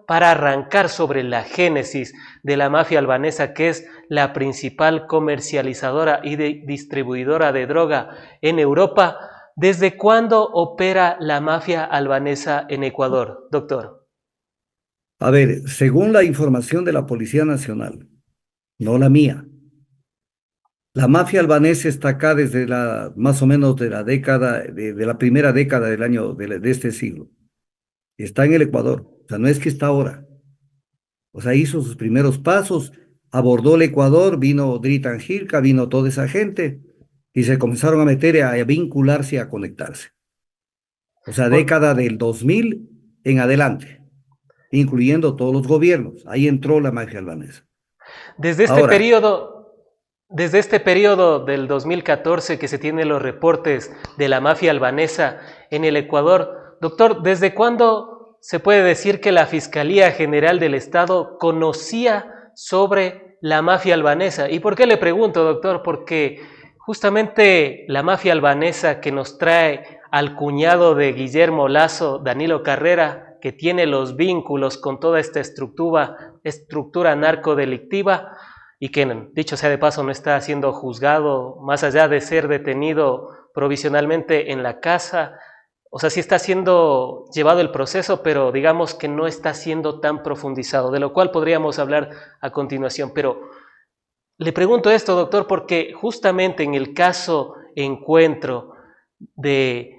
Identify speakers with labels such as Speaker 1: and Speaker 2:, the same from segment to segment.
Speaker 1: para arrancar sobre la génesis de la mafia albanesa, que es la principal comercializadora y distribuidora de droga en Europa. ¿Desde cuándo opera la mafia albanesa en Ecuador, doctor?
Speaker 2: A ver, según la información de la Policía Nacional, no la mía, la mafia albanesa está acá desde más o menos de la década, de la primera década del año de este siglo. Está en el Ecuador, o sea, no es que está ahora. O sea, hizo sus primeros pasos, abordó el Ecuador, vino Dritan Hilka, vino toda esa gente y se comenzaron a meter a vincularse y a conectarse. O sea,
Speaker 1: Por,
Speaker 2: década del 2000 en adelante, incluyendo todos los gobiernos. Ahí entró la mafia albanesa.
Speaker 1: desde este
Speaker 2: Ahora,
Speaker 1: periodo, desde este periodo del 2014 que se tienen los reportes de la mafia albanesa en el Ecuador, doctor, ¿desde cuándo se puede decir que la Fiscalía General del Estado conocía sobre la mafia albanesa? ¿Y por qué le pregunto, doctor? Porque justamente la mafia albanesa que nos trae al cuñado de Guillermo Lasso, Danilo Carrera, que tiene los vínculos con toda esta estructura narcodelictiva, y que, dicho sea de paso, no está siendo juzgado, más allá de ser detenido provisionalmente en la casa. O sea, sí está siendo llevado el proceso, pero digamos que no está siendo tan profundizado, de lo cual podríamos hablar a continuación. Pero le pregunto esto, doctor, porque justamente en el caso Encuentro del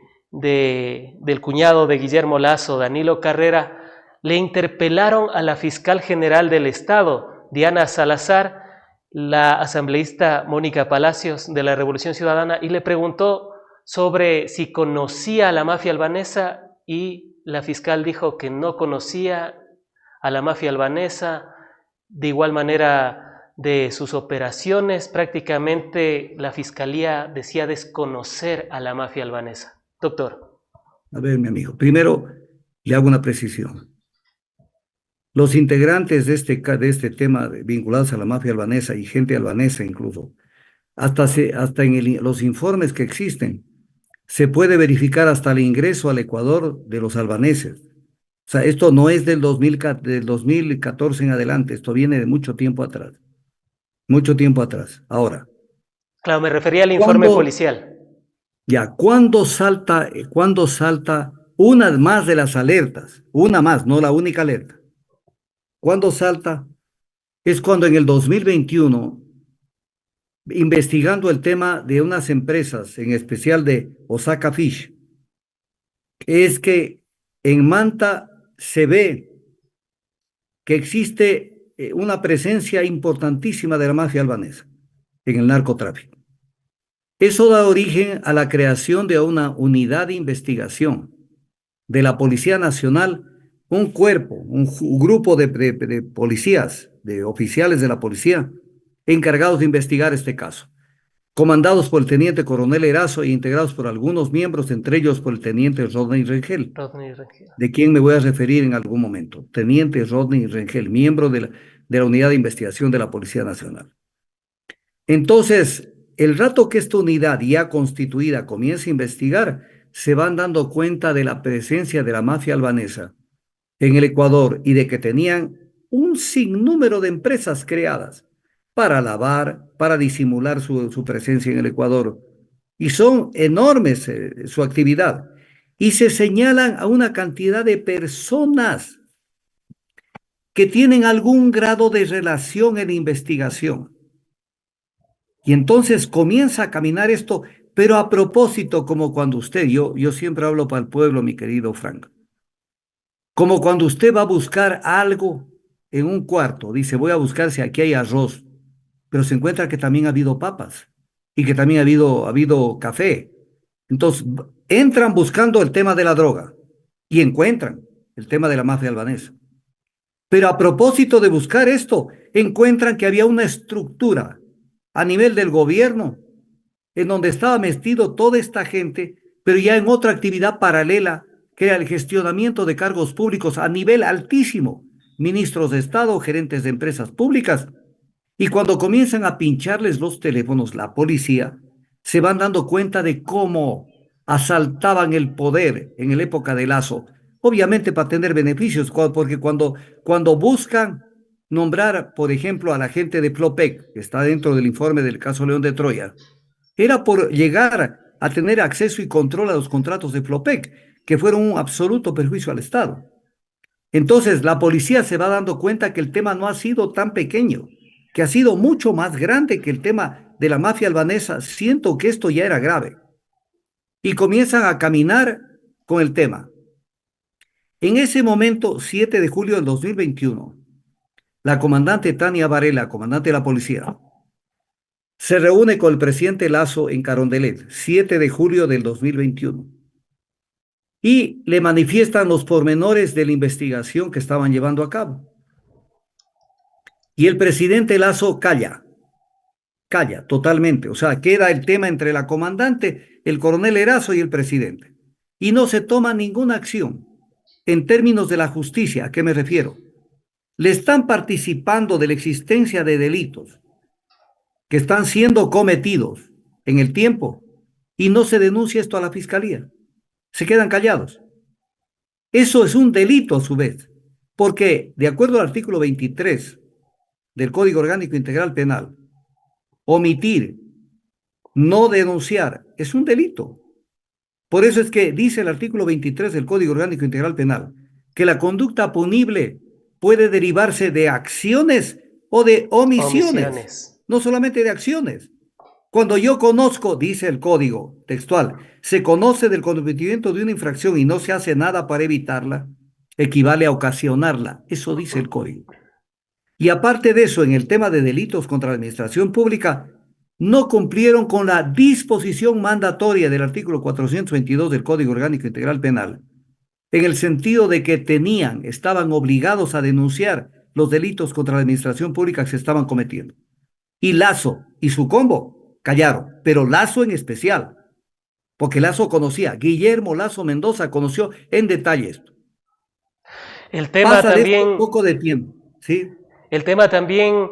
Speaker 1: cuñado de Guillermo Lasso, Danilo Carrera, le interpelaron a la fiscal general del Estado, Diana Salazar, la asambleísta Mónica Palacios de la Revolución Ciudadana, y le preguntó sobre si conocía a la mafia albanesa, y la fiscal dijo que no conocía a la mafia albanesa. De igual manera, de sus operaciones, prácticamente la fiscalía decía desconocer a la mafia albanesa. Doctor.
Speaker 2: a ver, mi amigo, primero le hago una precisión. Los integrantes de este tema vinculados a la mafia albanesa y gente albanesa incluso, hasta en los informes que existen, se puede verificar hasta el ingreso al Ecuador de los albaneses. O sea, esto no es del 2014 en adelante, esto viene de mucho tiempo atrás, mucho tiempo atrás. Ahora,
Speaker 1: Claro, me refería al informe
Speaker 2: ¿cuándo,
Speaker 1: policial.
Speaker 2: cuándo salta una más de las alertas? Una más, no la única alerta. ¿Cuándo salta? Es cuando en el 2021, investigando el tema de unas empresas, en especial de Osaka Fish, es que en Manta se ve que existe una presencia importantísima de la mafia albanesa en el narcotráfico. Eso da origen a la creación de una unidad de investigación de la Policía Nacional, un cuerpo, un grupo de policías, de oficiales de la policía, encargados de investigar este caso, comandados por el teniente coronel Erazo e integrados por algunos miembros, entre ellos por el teniente Rodney Rengel,
Speaker 1: Rodney Rengel.
Speaker 2: de quien me voy a referir en algún momento. Teniente Rodney Rengel, miembro de la unidad de investigación de la Policía Nacional. Entonces, el rato que esta unidad ya constituida comienza a investigar, se van dando cuenta de la presencia de la mafia albanesa en el Ecuador y de que tenían un sinnúmero de empresas creadas para lavar, para disimular su presencia en el Ecuador. Y son enormes su actividad. Y se señalan a una cantidad de personas que tienen algún grado de relación en la investigación. Y entonces comienza a caminar esto, pero a propósito, como cuando yo siempre hablo para el pueblo, mi querido Frank, como cuando usted va a buscar algo en un cuarto, dice, voy a buscar si aquí hay arroz, pero se encuentra que también ha habido papas y que también ha habido café. Entonces, entran buscando el tema de la droga y encuentran el tema de la mafia albanesa. Pero a propósito de buscar esto, encuentran que había una estructura a nivel del gobierno en donde estaba metido toda esta gente, pero ya en otra actividad paralela, que era el gestionamiento de cargos públicos a nivel altísimo, ministros de Estado, gerentes de empresas públicas, y cuando comienzan a pincharles los teléfonos la policía, se van dando cuenta de cómo asaltaban el poder en la época de Lazo, obviamente para tener beneficios, porque cuando buscan nombrar, por ejemplo, a la gente de Flopec, que está dentro del informe del caso León de Troya, era por llegar a tener acceso y control a los contratos de Flopec, que fueron un absoluto perjuicio al Estado. Entonces, la policía se va dando cuenta que el tema no ha sido tan pequeño, que ha sido mucho más grande que el tema de la mafia albanesa. Siento que esto ya era grave. Y comienzan a caminar con el tema. En ese momento, 7 de julio del 2021, la comandante Tania Varela, comandante de la policía, se reúne con el presidente Lazo en Carondelet, 7 de julio del 2021, y le manifiestan los pormenores de la investigación que estaban llevando a cabo. Y el presidente Lazo calla totalmente. O sea, queda el tema entre la comandante, el coronel Erazo y el presidente. Y no se toma ninguna acción. En términos de la justicia, ¿a qué me refiero? Le están participando de la existencia de delitos que están siendo cometidos en el tiempo y no se denuncia esto a la fiscalía. Se quedan callados. Eso es un delito a su vez, porque de acuerdo al artículo 23 del Código Orgánico Integral Penal, omitir, no denunciar, es un delito. Por eso es que dice el artículo 23 del Código Orgánico Integral Penal que la conducta punible puede derivarse de acciones o de omisiones,
Speaker 1: Omisiones.
Speaker 2: no solamente de acciones. Cuando yo conozco, dice el código textual, se conoce del cometimiento de una infracción y no se hace nada para evitarla, equivale a ocasionarla. Eso dice el código. Y aparte de eso, en el tema de delitos contra la administración pública, no cumplieron con la disposición mandatoria del artículo 422 del Código Orgánico Integral Penal, en el sentido de que estaban obligados a denunciar los delitos contra la administración pública que se estaban cometiendo. Y Lazo y su combo callaron, pero Lazo en especial, porque Lazo conocía, Guillermo Lazo Mendoza conoció en detalle esto.
Speaker 1: El tema
Speaker 2: Pasa de esto un
Speaker 1: también,
Speaker 2: poco de tiempo, ¿sí?
Speaker 1: el tema también,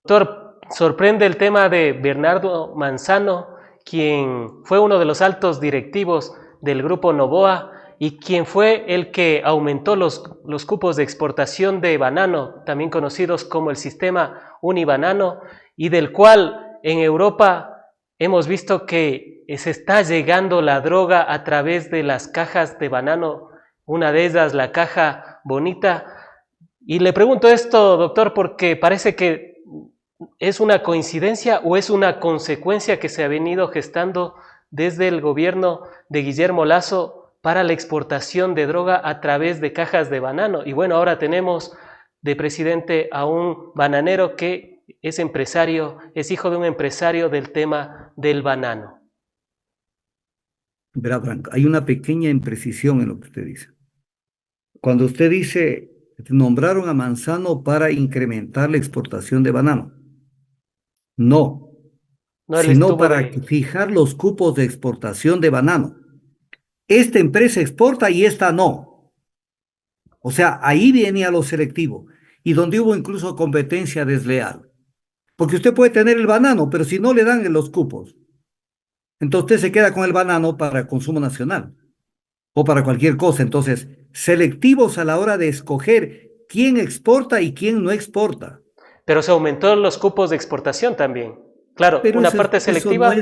Speaker 1: doctor, sorprende el tema de Bernardo Manzano, quien fue uno de los altos directivos del grupo Novoa y quien fue el que aumentó los cupos de exportación de banano, también conocidos como el sistema Unibanano, y del cual en Europa hemos visto que se está llegando la droga a través de las cajas de banano, una de ellas la caja bonita. Y le pregunto esto, doctor, porque parece que ¿es una coincidencia o es una consecuencia que se ha venido gestando desde el gobierno de Guillermo Lazo para la exportación de droga a través de cajas de banano? Y bueno, ahora tenemos de presidente a un bananero que es empresario, es hijo de un empresario del tema del banano.
Speaker 2: Verá, Franco, hay una pequeña imprecisión en lo que usted dice. Cuando usted dice, nombraron a Manzano para incrementar la exportación de banano. No,
Speaker 1: No, él
Speaker 2: sino
Speaker 1: estuvo
Speaker 2: para
Speaker 1: de...
Speaker 2: fijar los cupos de exportación de banano. Esta empresa exporta y esta no. O sea, ahí venía lo selectivo y donde hubo incluso competencia desleal. Porque usted puede tener el banano, pero si no le dan los cupos, entonces usted se queda con el banano para consumo nacional o para cualquier cosa. Entonces, selectivos a la hora de escoger quién exporta y quién no exporta.
Speaker 1: Pero se aumentó los cupos de exportación también. Claro,
Speaker 2: Pero
Speaker 1: una parte selectiva.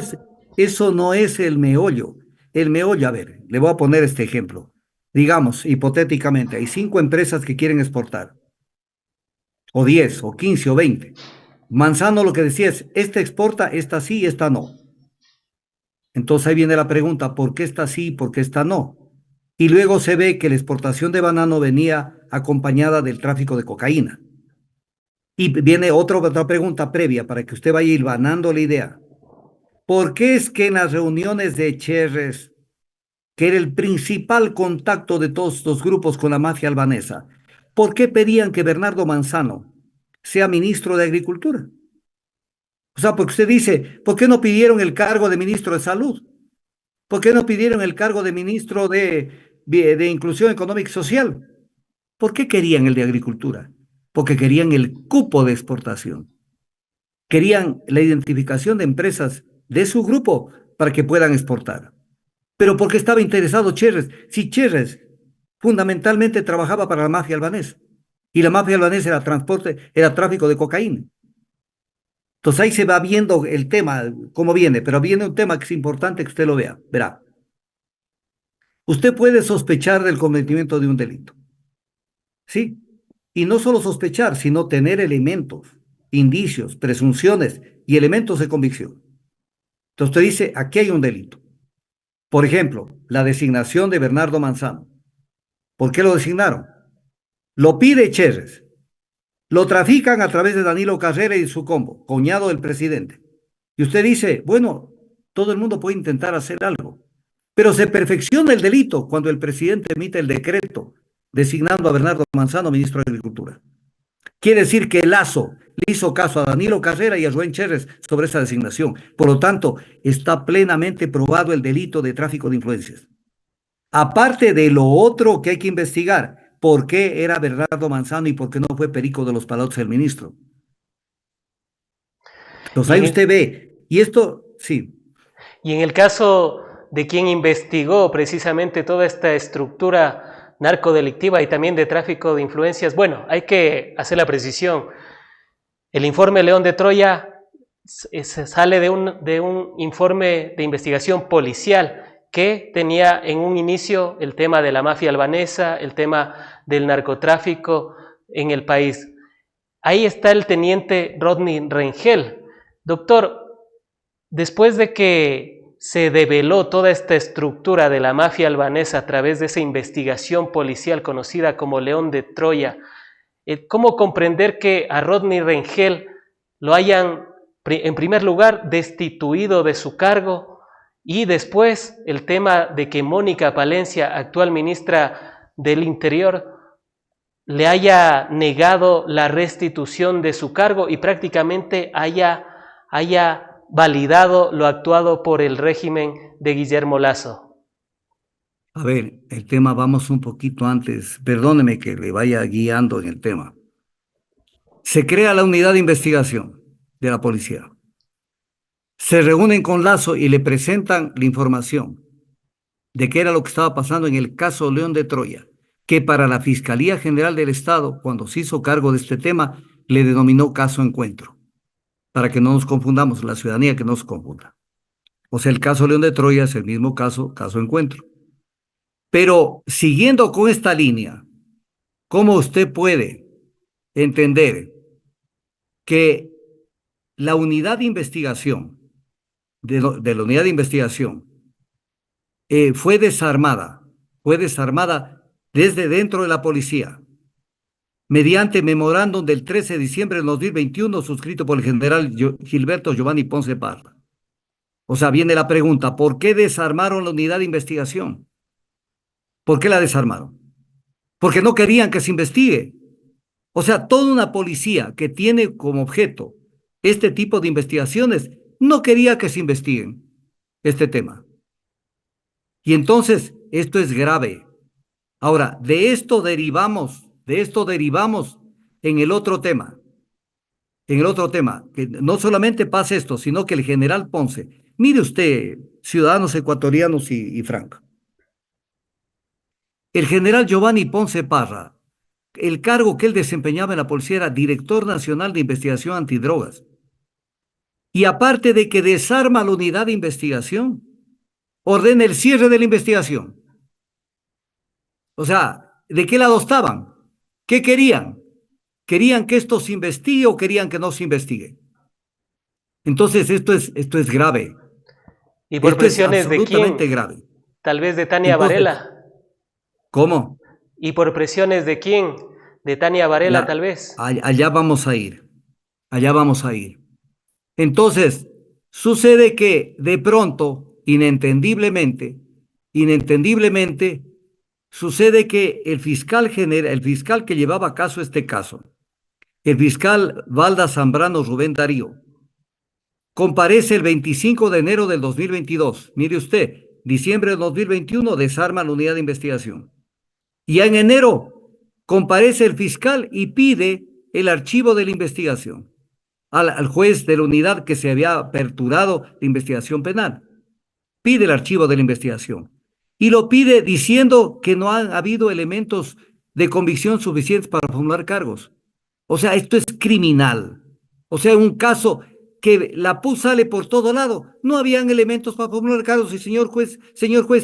Speaker 2: eso no es el meollo. El meollo, a ver, le voy a poner este ejemplo. Digamos, hipotéticamente, hay 5 empresas que quieren exportar, o 10, o 15, o 20. Manzano lo que decía es, esta exporta, esta sí y esta no. Entonces ahí viene la pregunta, ¿por qué esta sí y por qué esta no? Y luego se ve que la exportación de banano venía acompañada del tráfico de cocaína. Y viene otra pregunta previa para que usted vaya hilvanando la idea. ¿Por qué es que en las reuniones de Cherres, que era el principal contacto de todos estos grupos con la mafia albanesa, por qué pedían que Bernardo Manzano sea ministro de Agricultura? O sea, porque usted dice, ¿por qué no pidieron el cargo de ministro de Salud? ¿Por qué no pidieron el cargo de ministro de Inclusión Económica y Social? ¿Por qué querían el de Agricultura? Porque querían el cupo de exportación. Querían la identificación de empresas de su grupo para que puedan exportar. Pero ¿por qué estaba interesado Cherres? Si Cherres fundamentalmente trabajaba para la mafia albanesa. Y la mafia albanesa era era tráfico de cocaína. Entonces ahí se va viendo el tema, cómo viene, pero viene un tema que es importante que usted lo vea. Verá, usted puede sospechar del cometimiento de un delito, ¿sí? Y no solo sospechar, sino tener elementos, indicios, presunciones y elementos de convicción. Entonces usted dice, aquí hay un delito. Por ejemplo, la designación de Bernardo Manzano. ¿Por qué lo designaron? Lo pide Cherres. Lo trafican a través de Danilo Carrera y su combo, cuñado del presidente. Y usted dice, bueno, todo el mundo puede intentar hacer algo, pero se perfecciona el delito cuando el presidente emite el decreto designando a Bernardo Manzano ministro de Agricultura. Quiere decir que Lazo le hizo caso a Danilo Carrera y a Rubén Cherres sobre esa designación. Por lo tanto, está plenamente probado el delito de tráfico de influencias. Aparte de lo otro que hay que investigar, ¿por qué era Bernardo Manzano y por qué no fue Perico de los Palotes el ministro? Entonces
Speaker 1: Y
Speaker 2: ahí
Speaker 1: en
Speaker 2: usted
Speaker 1: el,
Speaker 2: ve, y esto, sí,
Speaker 1: y en el caso de quien investigó precisamente toda esta estructura narcodelictiva y también de tráfico de influencias, bueno, hay que hacer la precisión. El informe León de Troya sale de un informe de investigación policial que tenía en un inicio el tema de la mafia albanesa, el tema del narcotráfico en el país. Ahí está el teniente Rodney Rengel. Doctor, después de que se develó toda esta estructura de la mafia albanesa a través de esa investigación policial conocida como León de Troya, ¿cómo comprender que a Rodney Rengel lo hayan, en primer lugar, destituido de su cargo y después el tema de que Mónica Palencia, actual ministra del Interior, le haya negado la restitución de su cargo y prácticamente haya validado lo actuado por el régimen de Guillermo Lasso?
Speaker 2: a ver, el tema vamos un poquito antes, perdóneme que le vaya guiando en el tema. Se crea la unidad de investigación de la policía. Se reúnen con Lazo y le presentan la información de qué era lo que estaba pasando en el caso León de Troya, que para la Fiscalía General del Estado, cuando se hizo cargo de este tema, le denominó caso Encuentro, para que no nos confundamos, la ciudadanía que no se confunda. O sea, el caso León de Troya es el mismo caso Encuentro. Pero siguiendo con esta línea, ¿cómo usted puede entender que la unidad de investigación, de la unidad de investigación, fue desarmada desde dentro de la policía, mediante memorándum del 13 de diciembre de 2021 suscrito por el general Gilberto Giovanni Ponce Parra? O sea, viene la pregunta, ¿por qué desarmaron la unidad de investigación? ¿Por qué la desarmaron? Porque no querían que se investigue. O sea, toda una policía que tiene como objeto este tipo de investigaciones no quería que se investiguen este tema. Y entonces, esto es grave. Ahora, de esto derivamos en el otro tema, que no solamente pasa esto, sino que el general Ponce, mire usted, ciudadanos ecuatorianos y Franco, el general Giovanni Ponce Parra, el cargo que él desempeñaba en la policía era director nacional de investigación antidrogas. Y aparte de que desarma la unidad de investigación, ordena el cierre de la investigación. O sea, ¿de qué lado estaban? ¿Qué querían? ¿Querían que esto se investigue o querían que no se investigue? Entonces, esto es grave.
Speaker 1: ¿Y por
Speaker 2: Esto es
Speaker 1: presiones de
Speaker 2: absolutamente
Speaker 1: quién?
Speaker 2: grave.
Speaker 1: Tal vez de Tania
Speaker 2: Entonces,
Speaker 1: Varela.
Speaker 2: ¿cómo?
Speaker 1: ¿Y por presiones de quién? De Tania Varela, tal vez.
Speaker 2: Allá vamos a ir. Allá vamos a ir. Entonces, sucede que de pronto, inentendiblemente, sucede que el fiscal que llevaba a caso este caso, el fiscal Valda Zambrano Rubén Darío, comparece el 25 de enero del 2022. Mire usted, diciembre del 2021 desarma la unidad de investigación. Y ya en enero comparece el fiscal y pide el archivo de la investigación al juez de la unidad que se había aperturado de investigación penal. Pide el archivo de la investigación. y lo pide diciendo que no han habido elementos de convicción suficientes para formular cargos. O sea, esto es criminal. O sea, un caso que la PU sale por todo lado. No habían elementos para formular cargos y señor juez,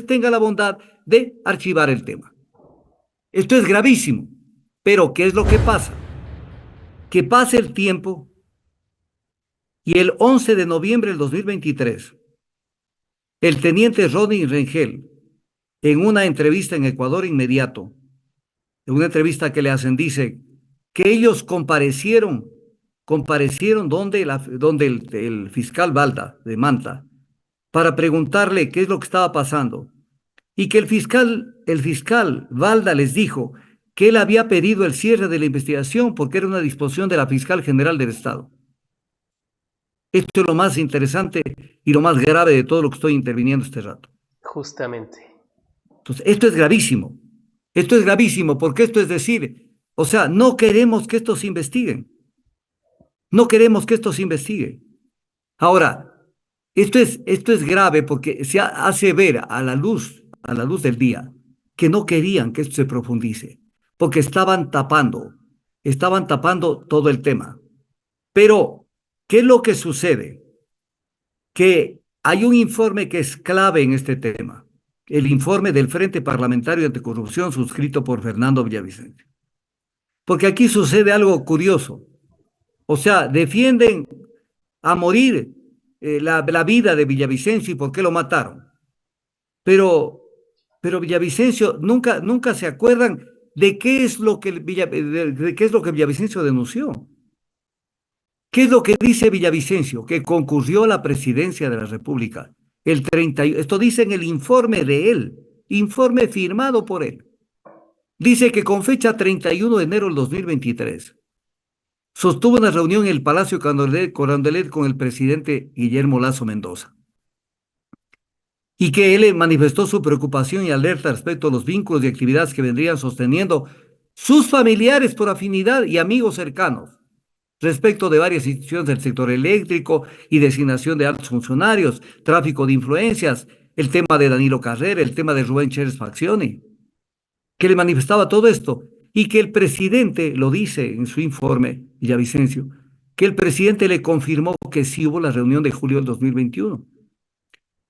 Speaker 2: tenga la bondad de archivar el tema. Esto es gravísimo. Pero, ¿qué es lo que pasa? Que pase el tiempo y el 11 de noviembre del 2023, el teniente Rodney Rengel, en una entrevista en Ecuador Inmediato, en una entrevista que le hacen, dice que ellos comparecieron donde el fiscal Valda de Manta para preguntarle qué es lo que estaba pasando y que el fiscal Valda les dijo que él había pedido el cierre de la investigación porque era una disposición de la fiscal general del Estado. Esto es lo más interesante y lo más grave de todo lo que estoy interviniendo este rato.
Speaker 1: Justamente.
Speaker 2: Entonces, esto es gravísimo. Esto es gravísimo porque esto es decir, o sea, no queremos que estos investiguen. No queremos que esto se investigue. Ahora, esto es grave porque se hace ver a la luz del día, que no querían que esto se profundice, porque estaban tapando todo el tema. Pero, ¿qué es lo que sucede? Que hay un informe que es clave en este tema, el informe del Frente Parlamentario Anticorrupción suscrito por Fernando Villavicencio. Porque aquí sucede algo curioso. O sea, defienden a morir la vida de Villavicencio y por qué lo mataron. Pero, pero Villavicencio nunca se acuerdan de qué es lo que de qué es lo que Villavicencio denunció. ¿Qué es lo que dice Villavicencio? Que concurrió a la presidencia de la República. Esto dice en el informe de él, informe firmado por él. Dice que con fecha 31 de enero del 2023 sostuvo una reunión en el Palacio Carondelet con el presidente Guillermo Lasso Mendoza y que él manifestó su preocupación y alerta respecto a los vínculos y actividades que vendrían sosteniendo sus familiares por afinidad y amigos cercanos respecto de varias instituciones del sector eléctrico y designación de altos funcionarios, tráfico de influencias, el tema de Danilo Carrera, el tema de Rubén Chérez Faccioni, que le manifestaba todo esto y que el presidente, lo dice en su informe, Villavicencio, que el presidente le confirmó que sí hubo la reunión de julio del 2021.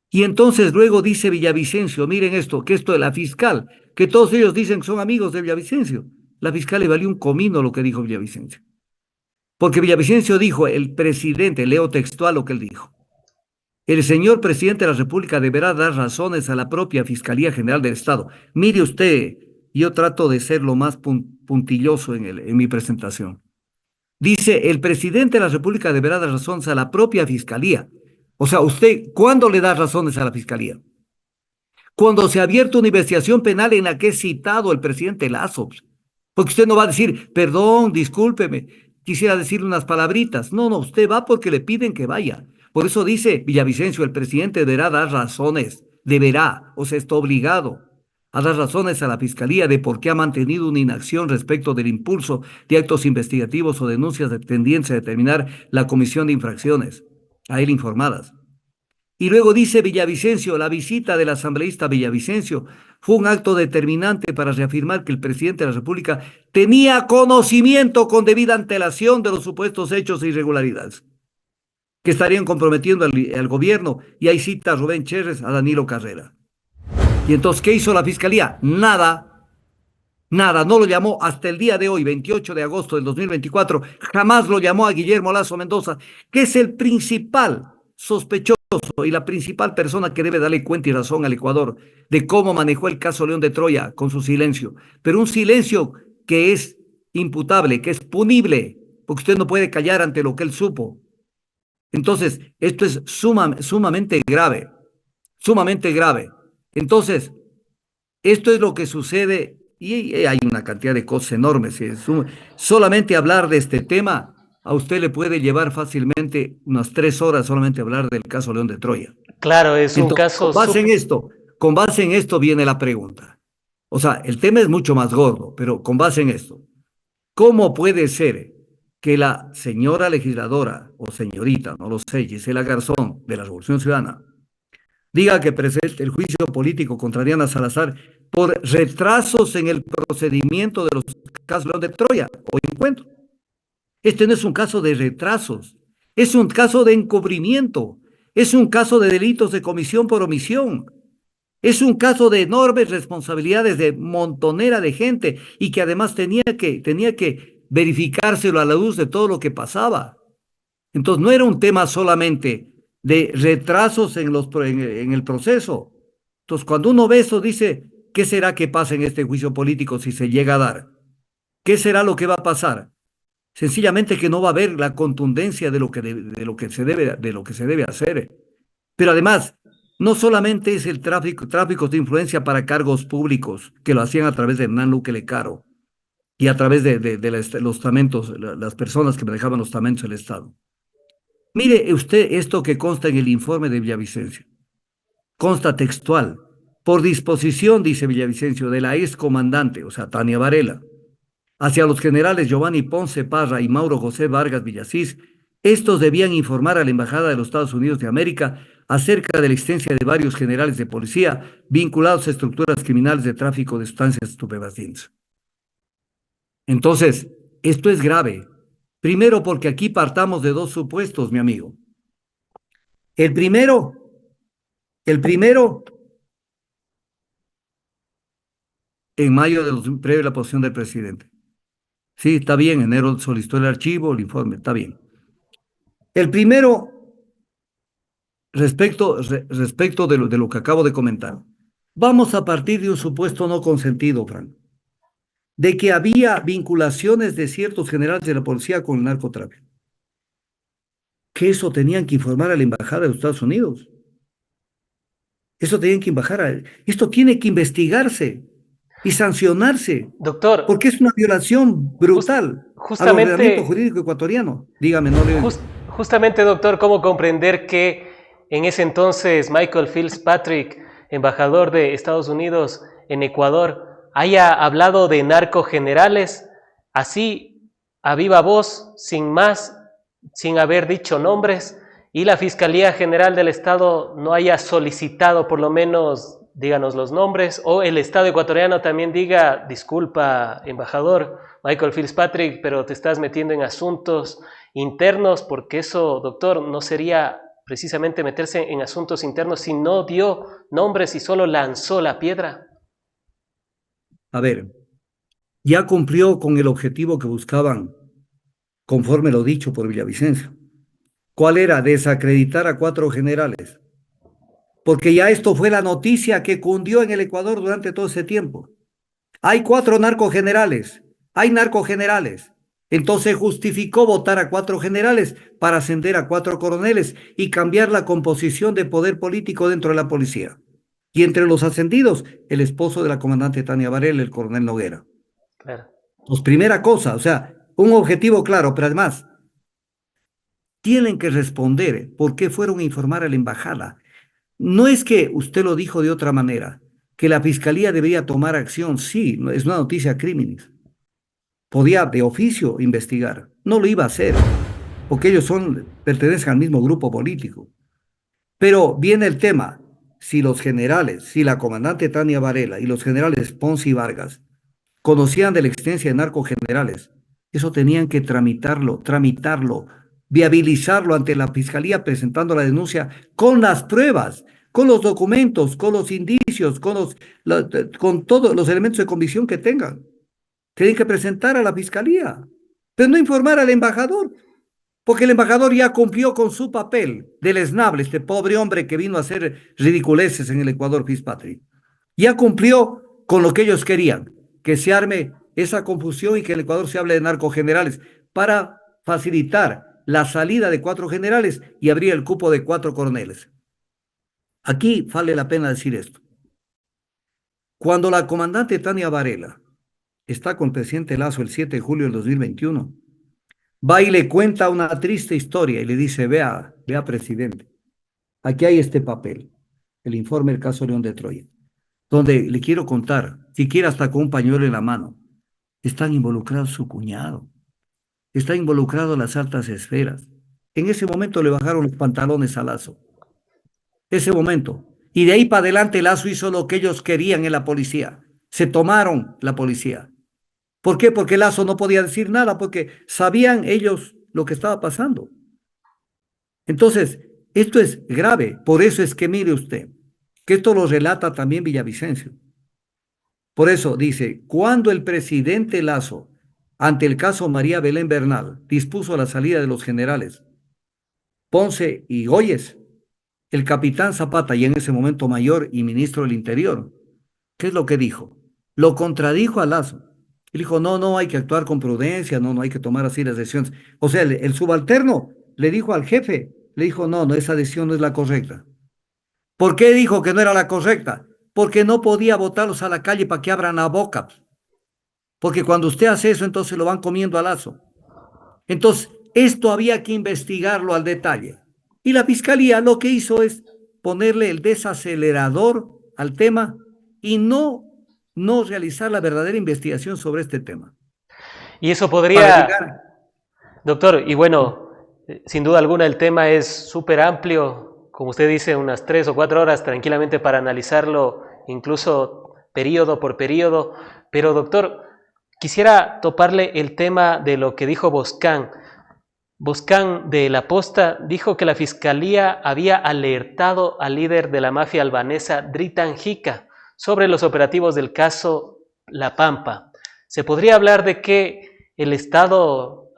Speaker 2: Y entonces luego dice Villavicencio, miren esto, que esto de la fiscal, que todos ellos dicen que son amigos de Villavicencio. La fiscal le valió un comino lo que dijo Villavicencio. Porque Villavicencio dijo, el presidente, leo textual lo que él dijo, el señor presidente de la República deberá dar razones a la propia Fiscalía General del Estado. Mire usted, yo trato de ser lo más puntilloso en mi presentación. Dice, el presidente de la República deberá dar razones a la propia Fiscalía. O sea, usted, ¿cuándo le da razones a la Fiscalía? Cuando se ha abierto una investigación penal en la que es citado el presidente Lasso. Porque usted no va a decir, perdón, discúlpeme, quisiera decirle unas palabritas. No, no, usted va porque le piden que vaya. Por eso dice Villavicencio, el presidente deberá dar razones, deberá, o sea, está obligado a dar razones a la Fiscalía de por qué ha mantenido una inacción respecto del impulso de actos investigativos o denuncias tendientes a determinar la comisión de infracciones a él informadas. Y luego dice Villavicencio, la visita del asambleísta Villavicencio fue un acto determinante para reafirmar que el presidente de la República tenía conocimiento con debida antelación de los supuestos hechos e irregularidades que estarían comprometiendo al gobierno. Y ahí cita a Rubén Chérez, a Danilo Carrera. Y entonces, ¿qué hizo la Fiscalía? Nada, nada, no lo llamó hasta el día de hoy, 28 de agosto del 2024, jamás lo llamó a Guillermo Lasso Mendoza, que es el principal sospechoso y la principal persona que debe darle cuenta y razón al Ecuador de cómo manejó el caso León de Troya con su silencio, pero un silencio que es imputable, que es punible, porque usted no puede callar ante lo que él supo. Entonces, esto es sumamente grave, sumamente grave. Entonces, esto es lo que sucede y hay una cantidad de cosas enormes. Solamente hablar de este tema a usted le puede llevar fácilmente unas 3 horas solamente hablar del caso León de Troya.
Speaker 1: Claro, es un
Speaker 2: Entonces,
Speaker 1: caso
Speaker 2: con base en esto viene la pregunta. O sea, el tema es mucho más gordo, pero con base en esto, ¿cómo puede ser que la señora legisladora o señorita, no lo sé, Gisela Garzón, de la Revolución Ciudadana, diga que presente el juicio político contra Diana Salazar por retrasos en el procedimiento de los casos León de Troya o Encuentro. Este no es un caso de retrasos, es un caso de encubrimiento, es un caso de delitos de comisión por omisión, es un caso de enormes responsabilidades de montonera de gente y que además tenía que verificárselo a la luz de todo lo que pasaba. Entonces no era un tema solamente de retrasos en el proceso. Entonces cuando uno ve eso dice, ¿qué será que pasa en este juicio político si se llega a dar? ¿Qué será lo que va a pasar? Sencillamente que no va a haber la contundencia de lo que se debe hacer. Pero además, no solamente es el tráfico de influencia para cargos públicos, que lo hacían a través de Hernán Luque Lecaro y a través de los estamentos, las personas que manejaban los estamentos del Estado. Mire usted esto que consta en el informe de Villavicencio. Consta textual. Por disposición, dice Villavicencio, de la excomandante, o sea, Tania Varela, hacia los generales Giovanni Ponce Parra y Mauro José Vargas Villasís, estos debían informar a la Embajada de los Estados Unidos de América acerca de la existencia de varios generales de policía vinculados a estructuras criminales de tráfico de sustancias estupefacientes. Entonces, esto es grave. Primero, porque aquí partamos de dos supuestos, mi amigo. El primero, el primero, en mayo previo a la posición del presidente. Sí, está bien, en enero solicitó el archivo, el informe, está bien. El primero, respecto de lo que acabo de comentar. Vamos a partir de un supuesto no consentido, Frank, de que había vinculaciones de ciertos generales de la policía con el narcotráfico. Que eso tenían que informar a la Embajada de los Estados Unidos. Eso tenían que esto tiene que investigarse y sancionarse,
Speaker 1: Doctor,
Speaker 2: porque es una violación brutal al ordenamiento
Speaker 1: justamente,
Speaker 2: jurídico ecuatoriano. Dígame, no le oigo.
Speaker 1: justamente, doctor, ¿cómo comprender que en ese entonces Michael Fitzpatrick, embajador de Estados Unidos en Ecuador, haya hablado de narcogenerales así a viva voz, sin más, sin haber dicho nombres, y la Fiscalía General del Estado no haya solicitado por lo menos, díganos los nombres, o el Estado ecuatoriano también diga, disculpa, embajador Michael Fitzpatrick, pero te estás metiendo en asuntos internos, porque eso, doctor, no sería precisamente meterse en asuntos internos si no dio nombres y solo lanzó la piedra?
Speaker 2: A ver, ya cumplió con el objetivo que buscaban, conforme lo dicho por Villavicencio. ¿Cuál era? Desacreditar a 4 generales. Porque ya esto fue la noticia que cundió en el Ecuador durante todo ese tiempo. Hay 4 narcogenerales, hay narcogenerales. Entonces justificó votar a 4 generales para ascender a 4 coroneles y cambiar la composición de poder político dentro de la policía. Y entre los ascendidos, el esposo de la comandante Tania Varela, el coronel Noguera.
Speaker 1: Claro.
Speaker 2: Pues primera cosa, o sea, un objetivo claro, pero además tienen que responder por qué fueron a informar a la embajada. No es que usted lo dijo de otra manera, que la fiscalía debería tomar acción, sí, es una noticia crímenes. Podía de oficio investigar, no lo iba a hacer, porque ellos pertenecen al mismo grupo político. Pero viene el tema, si los generales, si la comandante Tania Varela y los generales Ponce y Vargas conocían de la existencia de narcogenerales, eso tenían que tramitarlo, viabilizarlo ante la fiscalía presentando la denuncia con las pruebas, con los documentos, con los indicios, con todos los elementos de convicción que tengan. Tienen que presentar a la fiscalía, pero no informar al embajador, porque el embajador ya cumplió con su papel del esnable, este pobre hombre que vino a hacer ridiculeces en el Ecuador, Fitzpatrick. Ya cumplió con lo que ellos querían, que se arme esa confusión y que el Ecuador se hable de narcogenerales para facilitar la salida de 4 generales y abrir el cupo de 4 coroneles. Aquí vale la pena decir esto. Cuando la comandante Tania Varela está con el presidente Lazo el 7 de julio del 2021, va y le cuenta una triste historia y le dice, vea, presidente, aquí hay este papel, el informe del caso León de Troya, donde le quiero contar, siquiera hasta con un pañuelo en la mano, están involucrados su cuñado, está involucrado las altas esferas. En ese momento le bajaron los pantalones a Lazo. Ese momento. Y de ahí para adelante Lazo hizo lo que ellos querían en la policía. Se tomaron la policía. ¿Por qué? Porque Lazo no podía decir nada, porque sabían ellos lo que estaba pasando. Entonces, esto es grave. Por eso es que mire usted, que esto lo relata también Villavicencio. Por eso dice, cuando el presidente Lazo, ante el caso María Belén Bernal, dispuso la salida de los generales Ponce y Goyes, el capitán Zapata, y en ese momento mayor y ministro del Interior, ¿qué es lo que dijo? Lo contradijo a Lazo. Él dijo, no, no, hay que actuar con prudencia, no, no hay que tomar así las decisiones. O sea, el subalterno le dijo al jefe, le dijo, no, no, esa decisión no es la correcta. ¿Por qué dijo que no era la correcta? Porque no podía botarlos a la calle para que abran la boca. Porque cuando usted hace eso, entonces lo van comiendo a Lazo. Entonces, esto había que investigarlo al detalle. Y la fiscalía lo que hizo es ponerle el desacelerador al tema y no realizar la verdadera investigación sobre este tema.
Speaker 1: Y eso
Speaker 2: Para
Speaker 1: podría,
Speaker 2: llegar.
Speaker 1: doctor, y bueno, sin duda alguna el tema es súper amplio, como usted dice, unas 3 o 4 horas tranquilamente para analizarlo, incluso periodo por periodo, pero doctor, quisiera toparle el tema de lo que dijo Boscán. Boscán de La Posta dijo que la fiscalía había alertado al líder de la mafia albanesa, Dritan Hica, sobre los operativos del caso La Pampa. ¿Se podría hablar de que el Estado,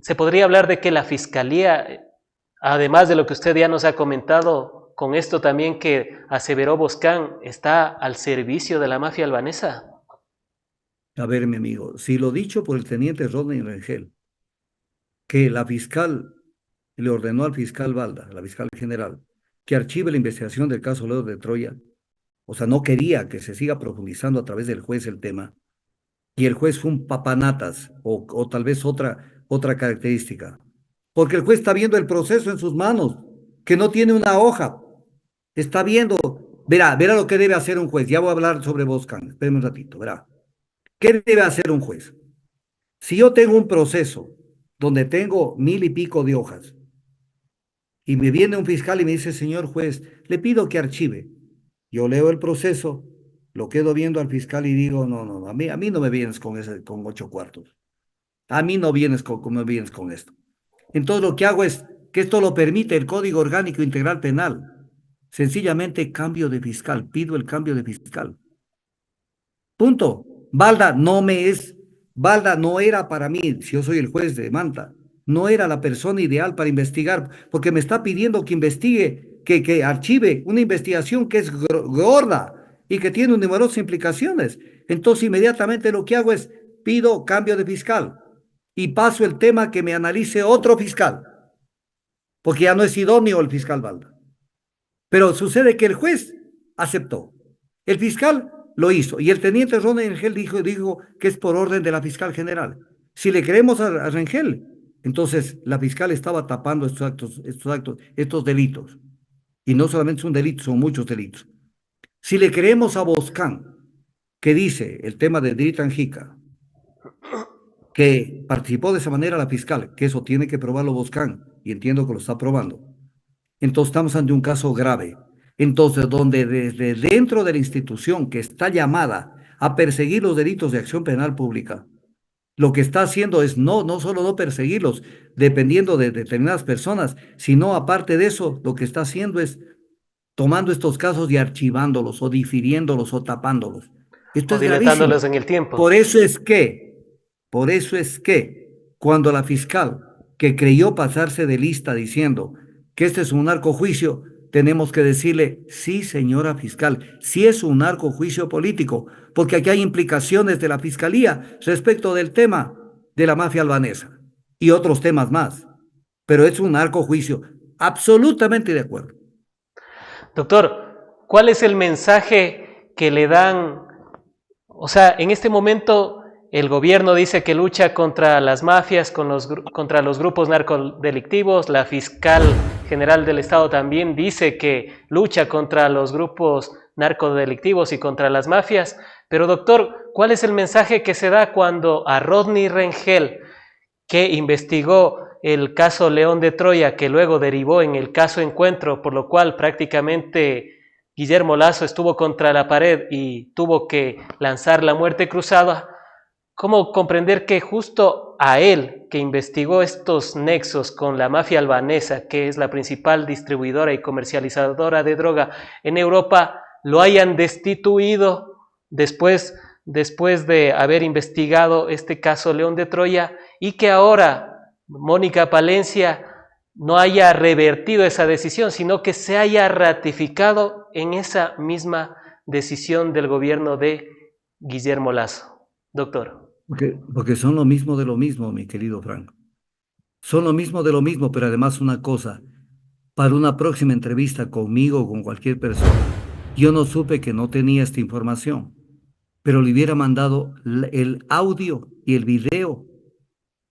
Speaker 1: se podría hablar de que la fiscalía, además de lo que usted ya nos ha comentado, con esto también que aseveró Boscán, está al servicio de la mafia albanesa?
Speaker 2: A ver, mi amigo, si lo dicho por el teniente Rodney Rengel, que la fiscal le ordenó al fiscal Balda, la fiscal general, que archive la investigación del caso Leo de Troya, o sea, no quería que se siga profundizando a través del juez el tema, y el juez fue un papanatas o tal vez otra característica. Porque el juez está viendo el proceso en sus manos, que no tiene una hoja. Está viendo, verá lo que debe hacer un juez. Ya voy a hablar sobre Boscan, espérame un ratito, verá. ¿Qué debe hacer un juez? Si yo tengo un proceso donde tengo 1000 y pico de hojas y me viene un fiscal y me dice, señor juez, le pido que archive. Yo leo el proceso, lo quedo viendo al fiscal y digo, no, no, no, a mí no me vienes con 8 cuartos. A mí no vienes me vienes con esto. Entonces lo que hago es que esto lo permite el Código Orgánico Integral Penal. Sencillamente cambio de fiscal, pido el cambio de fiscal. Punto. Balda no era para mí, si yo soy el juez de Manta, no era la persona ideal para investigar, porque me está pidiendo que investigue, que archive una investigación que es gorda y que tiene numerosas implicaciones. Entonces inmediatamente lo que hago es pido cambio de fiscal y paso el tema que me analice otro fiscal, porque ya no es idóneo el fiscal Balda. Pero sucede que el juez aceptó. El fiscal lo hizo. Y el teniente Ronald Rengel dijo que es por orden de la fiscal general. Si le creemos a Rengel, entonces la fiscal estaba tapando estos delitos. Y no solamente son delitos, son muchos delitos. Si le creemos a Boscán, que dice el tema de Dritan Hica, que participó de esa manera la fiscal, que eso tiene que probarlo Boscán, y entiendo que lo está probando. Entonces estamos ante un caso grave. Entonces, donde desde dentro de la institución que está llamada a perseguir los delitos de acción penal pública, lo que está haciendo es no solo no perseguirlos, dependiendo de determinadas personas, sino aparte de eso, lo que está haciendo es tomando estos casos y archivándolos, o difiriéndolos, o tapándolos. Esto
Speaker 1: O
Speaker 2: es gravísimo.
Speaker 1: dilatándolos en el tiempo.
Speaker 2: Por eso es que, por eso es que, cuando la fiscal, que creyó pasarse de lista diciendo que este es un narcojuicio, tenemos que decirle, sí, señora fiscal, sí es un narcojuicio político, porque aquí hay implicaciones de la fiscalía respecto del tema de la mafia albanesa y otros temas más, pero es un narcojuicio, absolutamente de acuerdo.
Speaker 1: Doctor, ¿cuál es el mensaje que le dan? O sea, en este momento el gobierno dice que lucha contra las mafias, contra los grupos narcodelictivos. La fiscal general del Estado también dice que lucha contra los grupos narcodelictivos y contra las mafias. Pero doctor, ¿cuál es el mensaje que se da cuando a Rodney Rengel, que investigó el caso León de Troya, que luego derivó en el caso Encuentro, por lo cual prácticamente Guillermo Lasso estuvo contra la pared y tuvo que lanzar la muerte cruzada, ¿cómo comprender que justo a él, que investigó estos nexos con la mafia albanesa, que es la principal distribuidora y comercializadora de droga en Europa, lo hayan destituido después de haber investigado este caso León de Troya, y que ahora Mónica Palencia no haya revertido esa decisión, sino que se haya ratificado en esa misma decisión del gobierno de Guillermo Lasso? Doctor.
Speaker 2: Porque son lo mismo de lo mismo, mi querido Franco. Son lo mismo de lo mismo, pero además una cosa, para una próxima entrevista conmigo o con cualquier persona, yo no supe que no tenía esta información, pero le hubiera mandado el audio y el video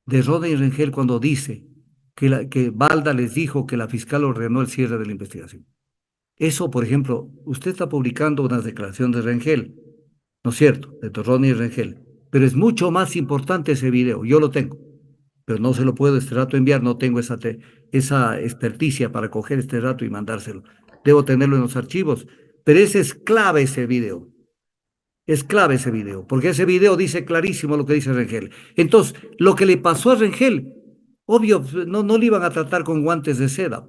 Speaker 2: de Rodney Rengel cuando dice que Balda les dijo que la fiscal ordenó el cierre de la investigación. Eso, por ejemplo, usted está publicando unas declaraciones de Rengel, ¿no es cierto? De Rodney Rengel, pero es mucho más importante ese video, yo lo tengo, pero no se lo puedo este rato enviar, no tengo esa experticia para coger este rato y mandárselo. Debo tenerlo en los archivos, pero ese es clave ese video. Es clave ese video, porque ese video dice clarísimo lo que dice Rengel. Entonces, lo que le pasó a Rengel, obvio, no le iban a tratar con guantes de seda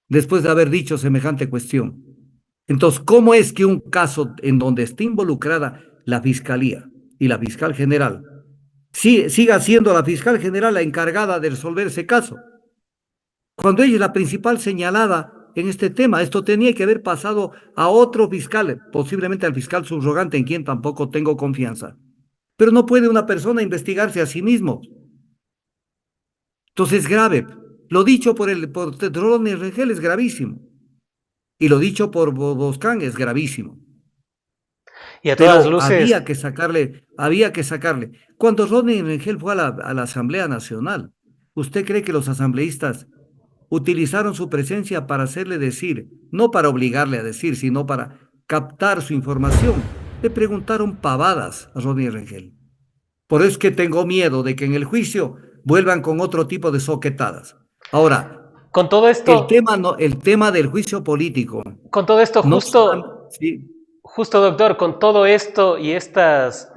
Speaker 2: después de haber dicho semejante cuestión. Entonces, ¿cómo es que un caso en donde está involucrada la Fiscalía y la Fiscal General siga siendo la Fiscal General la encargada de resolver ese caso? Cuando ella es la principal señalada en este tema, esto tenía que haber pasado a otro fiscal, posiblemente al fiscal subrogante, en quien tampoco tengo confianza. Pero no puede una persona investigarse a sí mismo. Entonces es grave. Lo dicho por Ronnie Rengel es gravísimo. Y lo dicho por Boscan es gravísimo.
Speaker 1: Y a todas
Speaker 2: Pero
Speaker 1: luces,
Speaker 2: había que sacarle. Cuando Ronnie Rengel fue a la Asamblea Nacional, ¿usted cree que los asambleístas utilizaron su presencia para hacerle decir, no para obligarle a decir, sino para captar su información? Le preguntaron pavadas a Ronnie Rengel. Por eso es que tengo miedo de que en el juicio vuelvan con otro tipo de soquetadas. Ahora,
Speaker 1: con todo
Speaker 2: el
Speaker 1: esto,
Speaker 2: tema, no, el tema del juicio político,
Speaker 1: con todo esto
Speaker 2: no solamente, sí,
Speaker 1: justo doctor, con todo esto y estas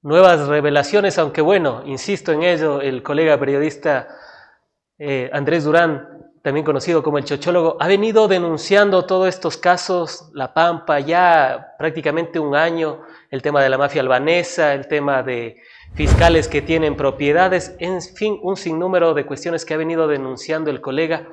Speaker 1: nuevas revelaciones, aunque bueno, insisto en ello, el colega periodista Andrés Durán, también conocido como el chochólogo, ha venido denunciando todos estos casos, La Pampa, ya prácticamente un año, el tema de la mafia albanesa, el tema de fiscales que tienen propiedades, en fin, un sinnúmero de cuestiones que ha venido denunciando el colega.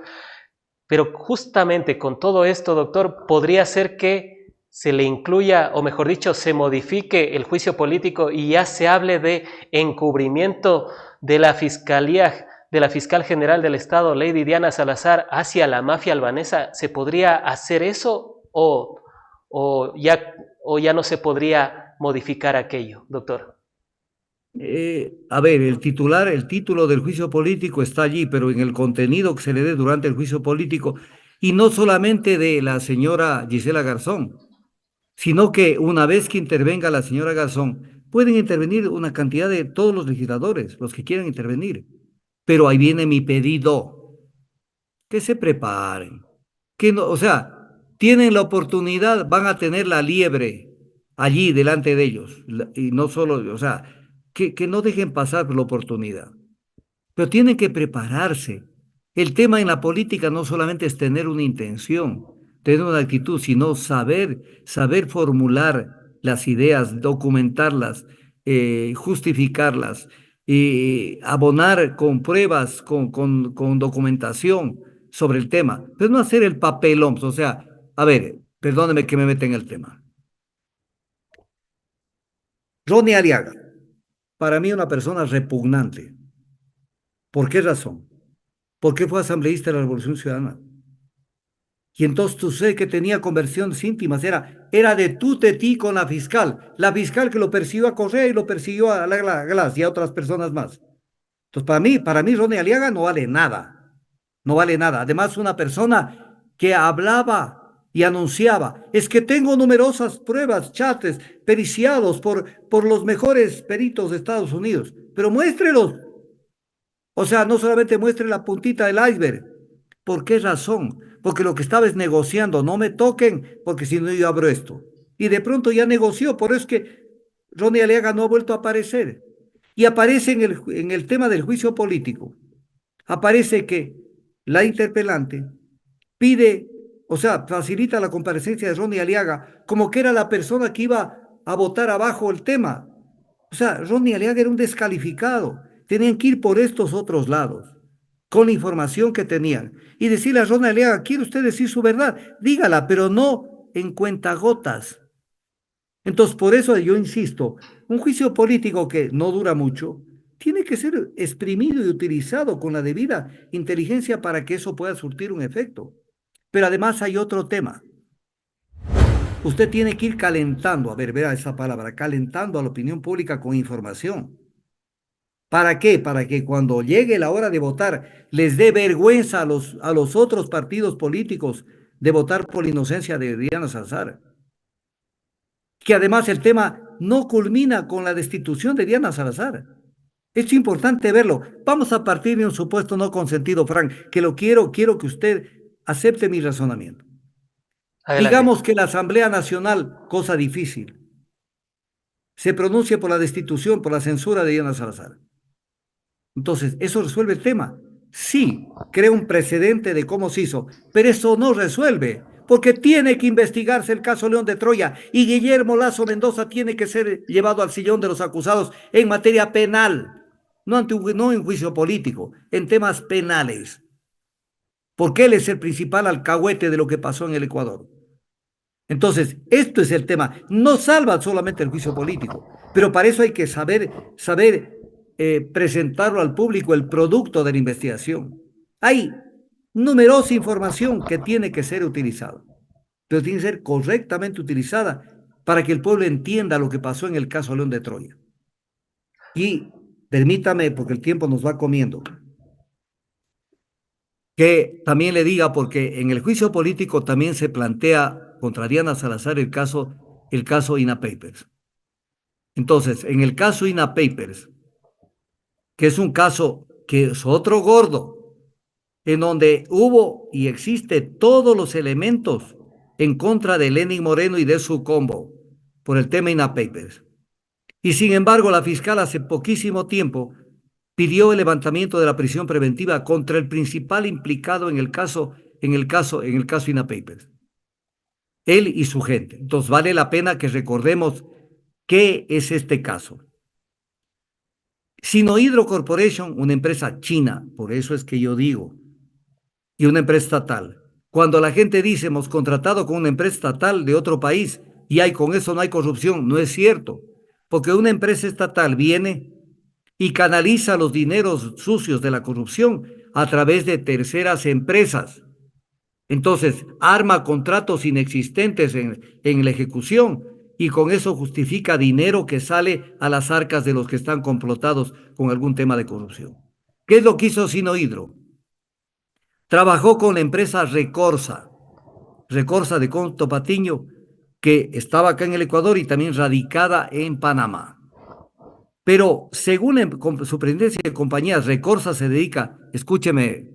Speaker 1: Pero justamente con todo esto, doctor, podría ser que se le incluya, o mejor dicho, se modifique el juicio político y ya se hable de encubrimiento de la Fiscalía, de la Fiscal General del Estado, Lady Diana Salazar, hacia la mafia albanesa. ¿Se podría hacer eso o ya no se podría modificar aquello, doctor?
Speaker 2: A ver, el título del juicio político está allí, pero en el contenido que se le dé durante el juicio político, y no solamente de la señora Gisela Garzón, sino que una vez que intervenga la señora Garzón, pueden intervenir una cantidad de todos los legisladores, los que quieran intervenir. Pero ahí viene mi pedido, que se preparen, que no, o sea, tienen la oportunidad, van a tener la liebre allí delante de ellos, y no solo, o sea, que no dejen pasar la oportunidad, pero tienen que prepararse. El tema en la política no solamente es tener una intención, tener una actitud, sino saber formular las ideas, documentarlas, justificarlas, abonar con pruebas, con documentación sobre el tema, pero no hacer el papelón. O sea, a ver, perdóneme que me meta en el tema. Ronnie Aliaga, para mí una persona repugnante. ¿Por qué razón? Porque fue asambleísta de la Revolución Ciudadana. Y entonces tú sé que tenía conversiones íntimas, era de tú de ti con la fiscal que lo persiguió a Correa y lo persiguió a la Glass y a otras personas más. Entonces, para mí, Ronnie Aliaga no vale nada, no vale nada. Además, una persona que hablaba y anunciaba, es que tengo numerosas pruebas, chates, periciados por los mejores peritos de Estados Unidos, pero muéstrelos. O sea, no solamente muestre la puntita del iceberg. ¿Por qué razón? porque lo que estaba es negociando, no me toquen, porque si no yo abro esto. Y de pronto ya negoció, por eso es que Ronnie Aliaga no ha vuelto a aparecer. Y aparece en el tema del juicio político. Aparece que la interpelante pide, o sea, facilita la comparecencia de Ronnie Aliaga como que era la persona que iba a votar abajo el tema. O sea, Ronnie Aliaga era un descalificado. Tenían que ir por estos otros lados, con la información que tenían. Y decirle a Ronnie Aliaga, ¿quiere usted decir su verdad? Dígala, pero no en cuentagotas. Entonces, por eso yo insisto, un juicio político que no dura mucho, tiene que ser exprimido y utilizado con la debida inteligencia para que eso pueda surtir un efecto. Pero además hay otro tema. Usted tiene que ir calentando, a ver, vea esa palabra, calentando a la opinión pública con información. ¿Para qué? Para que cuando llegue la hora de votar les dé vergüenza a los otros partidos políticos de votar por la inocencia de Diana Salazar. Que además el tema no culmina con la destitución de Diana Salazar. Es importante verlo. Vamos a partir de un supuesto no consentido, Frank, que quiero que usted acepte mi razonamiento.
Speaker 1: Adelante.
Speaker 2: Digamos que la Asamblea Nacional, cosa difícil, se pronuncia por la destitución, por la censura de Diana Salazar. Entonces, ¿eso resuelve el tema? Sí, crea un precedente de cómo se hizo, pero eso no resuelve, porque tiene que investigarse el caso León de Troya y Guillermo Lazo Mendoza tiene que ser llevado al sillón de los acusados en materia penal, no en juicio político, en temas penales, porque él es el principal alcahuete de lo que pasó en el Ecuador. Entonces, esto es el tema. No salva solamente el juicio político, pero para eso hay que saber presentarlo al público, el producto de la investigación. Hay numerosa información que tiene que ser utilizada, pero tiene que ser correctamente utilizada para que el pueblo entienda lo que pasó en el caso León de Troya. Y permítame, porque el tiempo nos va comiendo, que también le diga, porque en el juicio político también se plantea contra Diana Salazar el caso INA Papers. Entonces, en el caso INA Papers, que es un caso que es otro gordo, en donde hubo y existe todos los elementos en contra de Lenin Moreno y de su combo por el tema INA Papers. Y sin embargo, la fiscal hace poquísimo tiempo pidió el levantamiento de la prisión preventiva contra el principal implicado en el caso INA Papers, él y su gente. Entonces vale la pena que recordemos qué es este caso. Sinohydro Corporation, una empresa china, por eso es que yo digo, y una empresa estatal. Cuando la gente dice hemos contratado con una empresa estatal de otro país y con eso no hay corrupción, no es cierto, porque una empresa estatal viene y canaliza los dineros sucios de la corrupción a través de terceras empresas. Entonces, arma contratos inexistentes en la ejecución y con eso justifica dinero que sale a las arcas de los que están complotados con algún tema de corrupción. ¿Qué es lo que hizo Sinohydro? Trabajó con la empresa Recorsa de Conto Patiño, que estaba acá en el Ecuador y también radicada en Panamá. Pero según la superintendencia de compañías, Recorsa se dedica, escúcheme,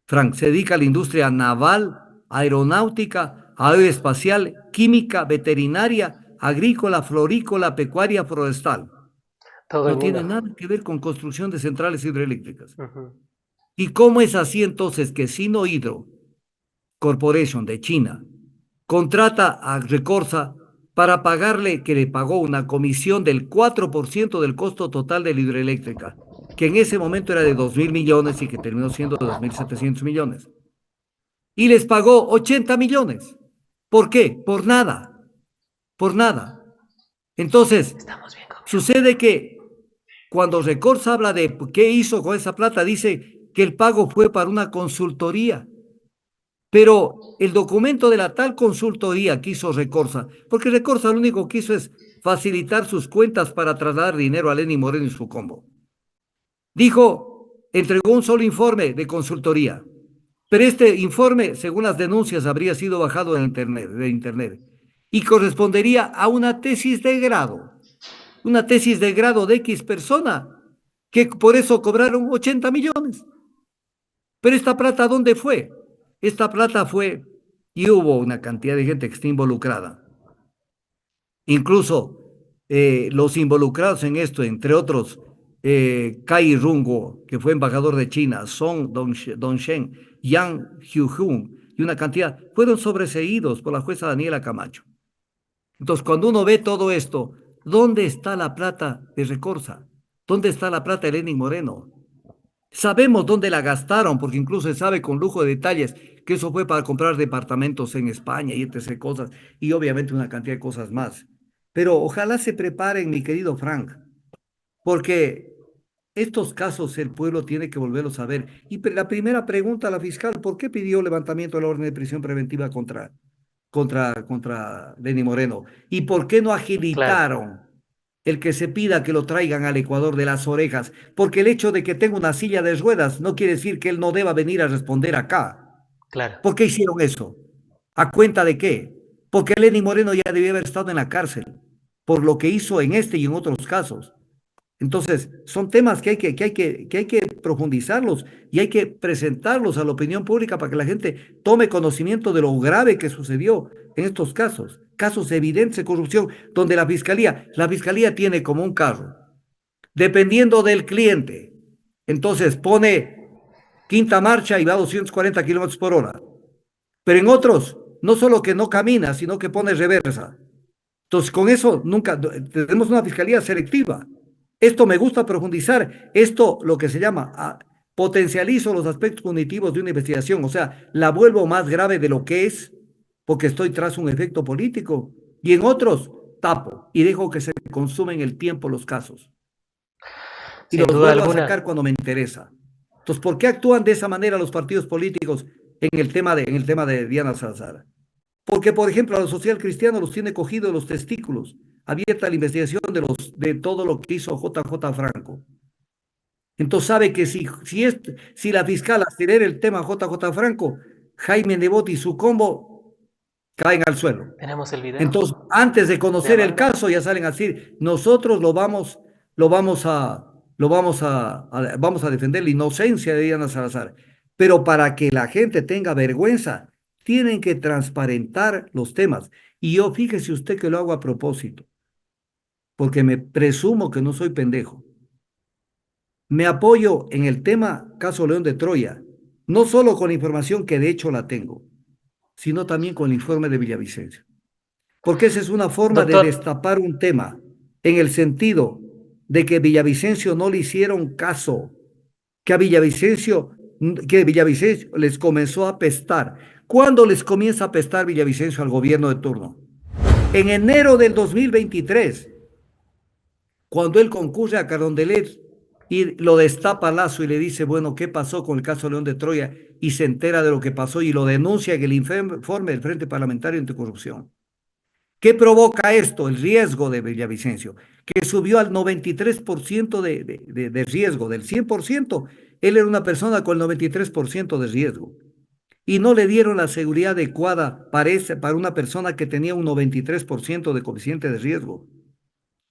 Speaker 2: Frank, se dedica a la industria naval, aeronáutica, aeroespacial, química, veterinaria, agrícola, florícola, pecuaria, forestal.
Speaker 1: Todo
Speaker 2: No
Speaker 1: en
Speaker 2: tiene
Speaker 1: uno.
Speaker 2: nada que ver con construcción de centrales hidroeléctricas.
Speaker 1: Ujú.
Speaker 2: ¿Y cómo es así entonces que Sinohydro Corporation de China contrata a Recorsa para pagarle, que le pagó una comisión del 4% del costo total de la hidroeléctrica, que en ese momento era de 2.000 millones y que terminó siendo de 2.700 millones? Y les pagó 80 millones. ¿Por qué? Por nada, por nada. Entonces,
Speaker 1: Estamos bien, gobierno.
Speaker 2: sucede que cuando Recorsa habla de qué hizo con esa plata, dice que el pago fue para una consultoría. Pero el documento de la tal consultoría que hizo Recorsa, porque Recorsa lo único que hizo es facilitar sus cuentas para trasladar dinero a Lenín Moreno y su combo. Dijo, entregó un solo informe de consultoría, pero este informe, según las denuncias, habría sido bajado de internet y correspondería a una tesis de grado de X persona, que por eso cobraron 80 millones. Pero esta plata, ¿dónde fue? Esta plata fue, y hubo una cantidad de gente que está involucrada. Incluso los involucrados en esto, entre otros, Cai Rungo, que fue embajador de China, Song Dongshen, Yang Hyujun, y una cantidad, fueron sobreseídos por la jueza Daniela Camacho. Entonces, cuando uno ve todo esto, ¿dónde está la plata de Recorsa? ¿Dónde está la plata de Lenin Moreno? Sabemos dónde la gastaron, porque incluso se sabe con lujo de detalles que eso fue para comprar departamentos en España y etc. cosas, y obviamente una cantidad de cosas más. Pero ojalá se preparen, mi querido Frank, porque estos casos el pueblo tiene que volverlos a ver. Y la primera pregunta a la fiscal, ¿por qué pidió levantamiento de la orden de prisión preventiva contra Lenín Moreno? ¿Y por qué no
Speaker 1: Claro,
Speaker 2: agilitaron el que se pida que lo traigan al Ecuador de las orejas? Porque el hecho de que tenga una silla de ruedas no quiere decir que él no deba venir a responder acá.
Speaker 1: claro.
Speaker 2: ¿Por qué hicieron eso? ¿A cuenta de qué? Porque Lenín Moreno ya debía haber estado en la cárcel por lo que hizo en este y en otros casos. Entonces, son temas que hay que profundizarlos y hay que presentarlos a la opinión pública para que la gente tome conocimiento de lo grave que sucedió en estos casos, casos evidentes de corrupción, donde la fiscalía tiene como un carro, dependiendo del cliente. Entonces pone quinta marcha y va a 240 kilómetros por hora. Pero en otros, no solo que no camina, sino que pone reversa. Entonces, con eso nunca tenemos una fiscalía selectiva. Esto me gusta profundizar. Esto, lo que se llama, potencializo los aspectos cognitivos de una investigación. O sea, la vuelvo más grave de lo que es, porque estoy tras un efecto político. Y en otros, tapo y dejo que se consumen el tiempo los casos. Y
Speaker 1: Sin
Speaker 2: los
Speaker 1: duda
Speaker 2: vuelvo a sacar
Speaker 1: alguna.
Speaker 2: cuando me interesa. Entonces, ¿por qué actúan de esa manera los partidos políticos en el tema de Diana Salazar? Porque, por ejemplo, a los social cristianos los tiene cogidos los testículos, abierta la investigación de todo lo que hizo JJ Franco. Entonces sabe que si la fiscal acelera el tema JJ Franco, Jaime Nebot y su combo caen al suelo.
Speaker 1: Tenemos el video
Speaker 2: Entonces, antes de
Speaker 1: de
Speaker 2: conocer el
Speaker 1: Amanda.
Speaker 2: caso, ya salen a decir, nosotros vamos a defender la inocencia de Diana Salazar. Pero para que la gente tenga vergüenza, tienen que transparentar los temas. Y yo, fíjese usted que lo hago a propósito, porque me presumo que no soy pendejo. Me apoyo en el tema caso León de Troya, no solo con la información que de hecho la tengo, sino también con el informe de Villavicencio. Porque esa es una forma de
Speaker 1: Doctor,
Speaker 2: destapar un tema, en el sentido de que Villavicencio no le hicieron caso, que a Villavicencio les comenzó a apestar. ¿Cuándo les comienza a apestar Villavicencio al gobierno de turno? En enero del 2023, cuando él concurre a Carondelet y lo destapa Lazo y le dice, bueno, ¿qué pasó con el caso León de Troya? Y se entera de lo que pasó y lo denuncia en el informe del Frente Parlamentario Anticorrupción. ¿Qué provoca esto? El riesgo de Villavicencio, que subió al 93% de riesgo, del 100%. Él era una persona con el 93% de riesgo. Y no le dieron la seguridad adecuada para una persona que tenía un 93% de coeficiente de riesgo.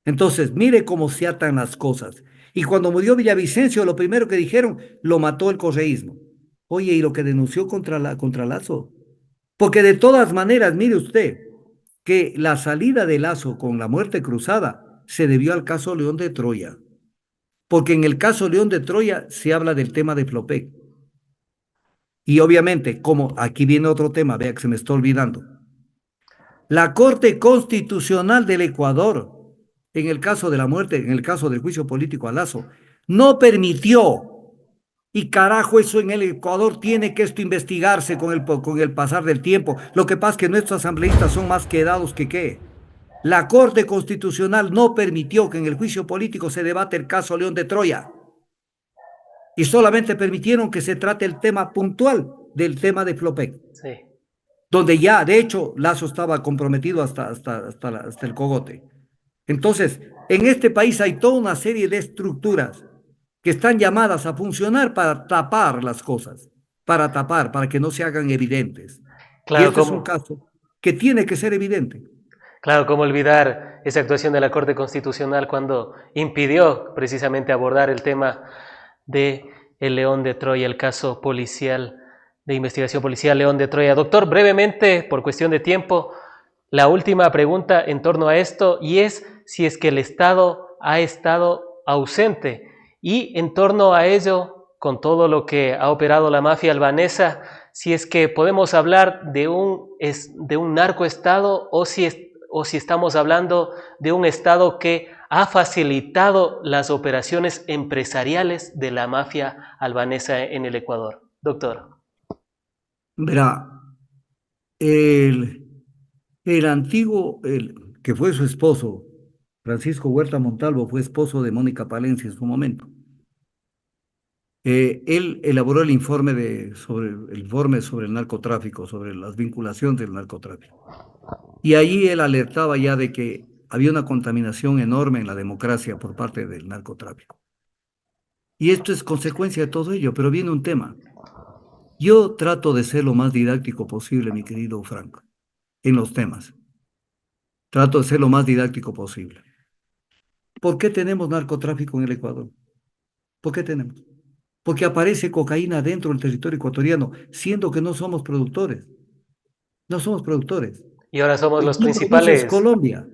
Speaker 2: Entonces, mire cómo se atan las cosas. Y cuando murió Villavicencio, lo primero que dijeron, lo mató el correísmo. Oye, ¿y lo que denunció contra Lazo? Porque de todas maneras, mire usted, que la salida de Lazo con la muerte cruzada se debió al caso León de Troya. Porque en el caso León de Troya se habla del tema de Flopec. Y obviamente, como aquí viene otro tema, vea que se me está olvidando. La Corte Constitucional del Ecuador, en el caso de la muerte, en el caso del juicio político a Lazo, no permitió, y carajo, eso en el Ecuador tiene que esto investigarse con el pasar del tiempo. Lo que pasa es que nuestros asambleístas son más quedados que qué. La Corte Constitucional no permitió que en el juicio político se debate el caso León de Troya y solamente permitieron que se trate el tema puntual del tema de Flopec,
Speaker 1: sí.
Speaker 2: donde ya, de hecho, Lazo estaba comprometido hasta el cogote. Entonces, en este país hay toda una serie de estructuras que están llamadas a funcionar para tapar las cosas, para que no se hagan evidentes. Y
Speaker 1: Claro,
Speaker 2: este es un caso que tiene que ser evidente.
Speaker 1: claro, cómo olvidar esa actuación de la Corte Constitucional cuando impidió precisamente abordar el tema de el León de Troya, el caso policial de Investigación Policial León de Troya. Doctor, brevemente, por cuestión de tiempo, la última pregunta en torno a esto, y es si es que el Estado ha estado ausente, y en torno a ello, con todo lo que ha operado la mafia albanesa, si es que podemos hablar de un narcoestado o si estamos hablando de un Estado que ha facilitado las operaciones empresariales de la mafia albanesa en el Ecuador. Doctor.
Speaker 2: Verá, el, el antiguo, que fue su esposo, Francisco Huerta Montalvo, fue esposo de Mónica Palencia en su momento. Él elaboró el informe sobre el narcotráfico, sobre las vinculaciones del narcotráfico. Y allí él alertaba ya de que había una contaminación enorme en la democracia por parte del narcotráfico. Y esto es consecuencia de todo ello, pero viene un tema. Yo trato de ser lo más didáctico posible, mi querido Franco, en los temas. Trato de ser lo más didáctico posible. ¿Por qué tenemos narcotráfico en el Ecuador? ¿Por qué tenemos? Porque aparece cocaína dentro del territorio ecuatoriano, siendo que no somos productores. No somos productores.
Speaker 1: Y ahora somos los
Speaker 2: ¿Quién produce? Es
Speaker 1: principales,
Speaker 2: Colombia.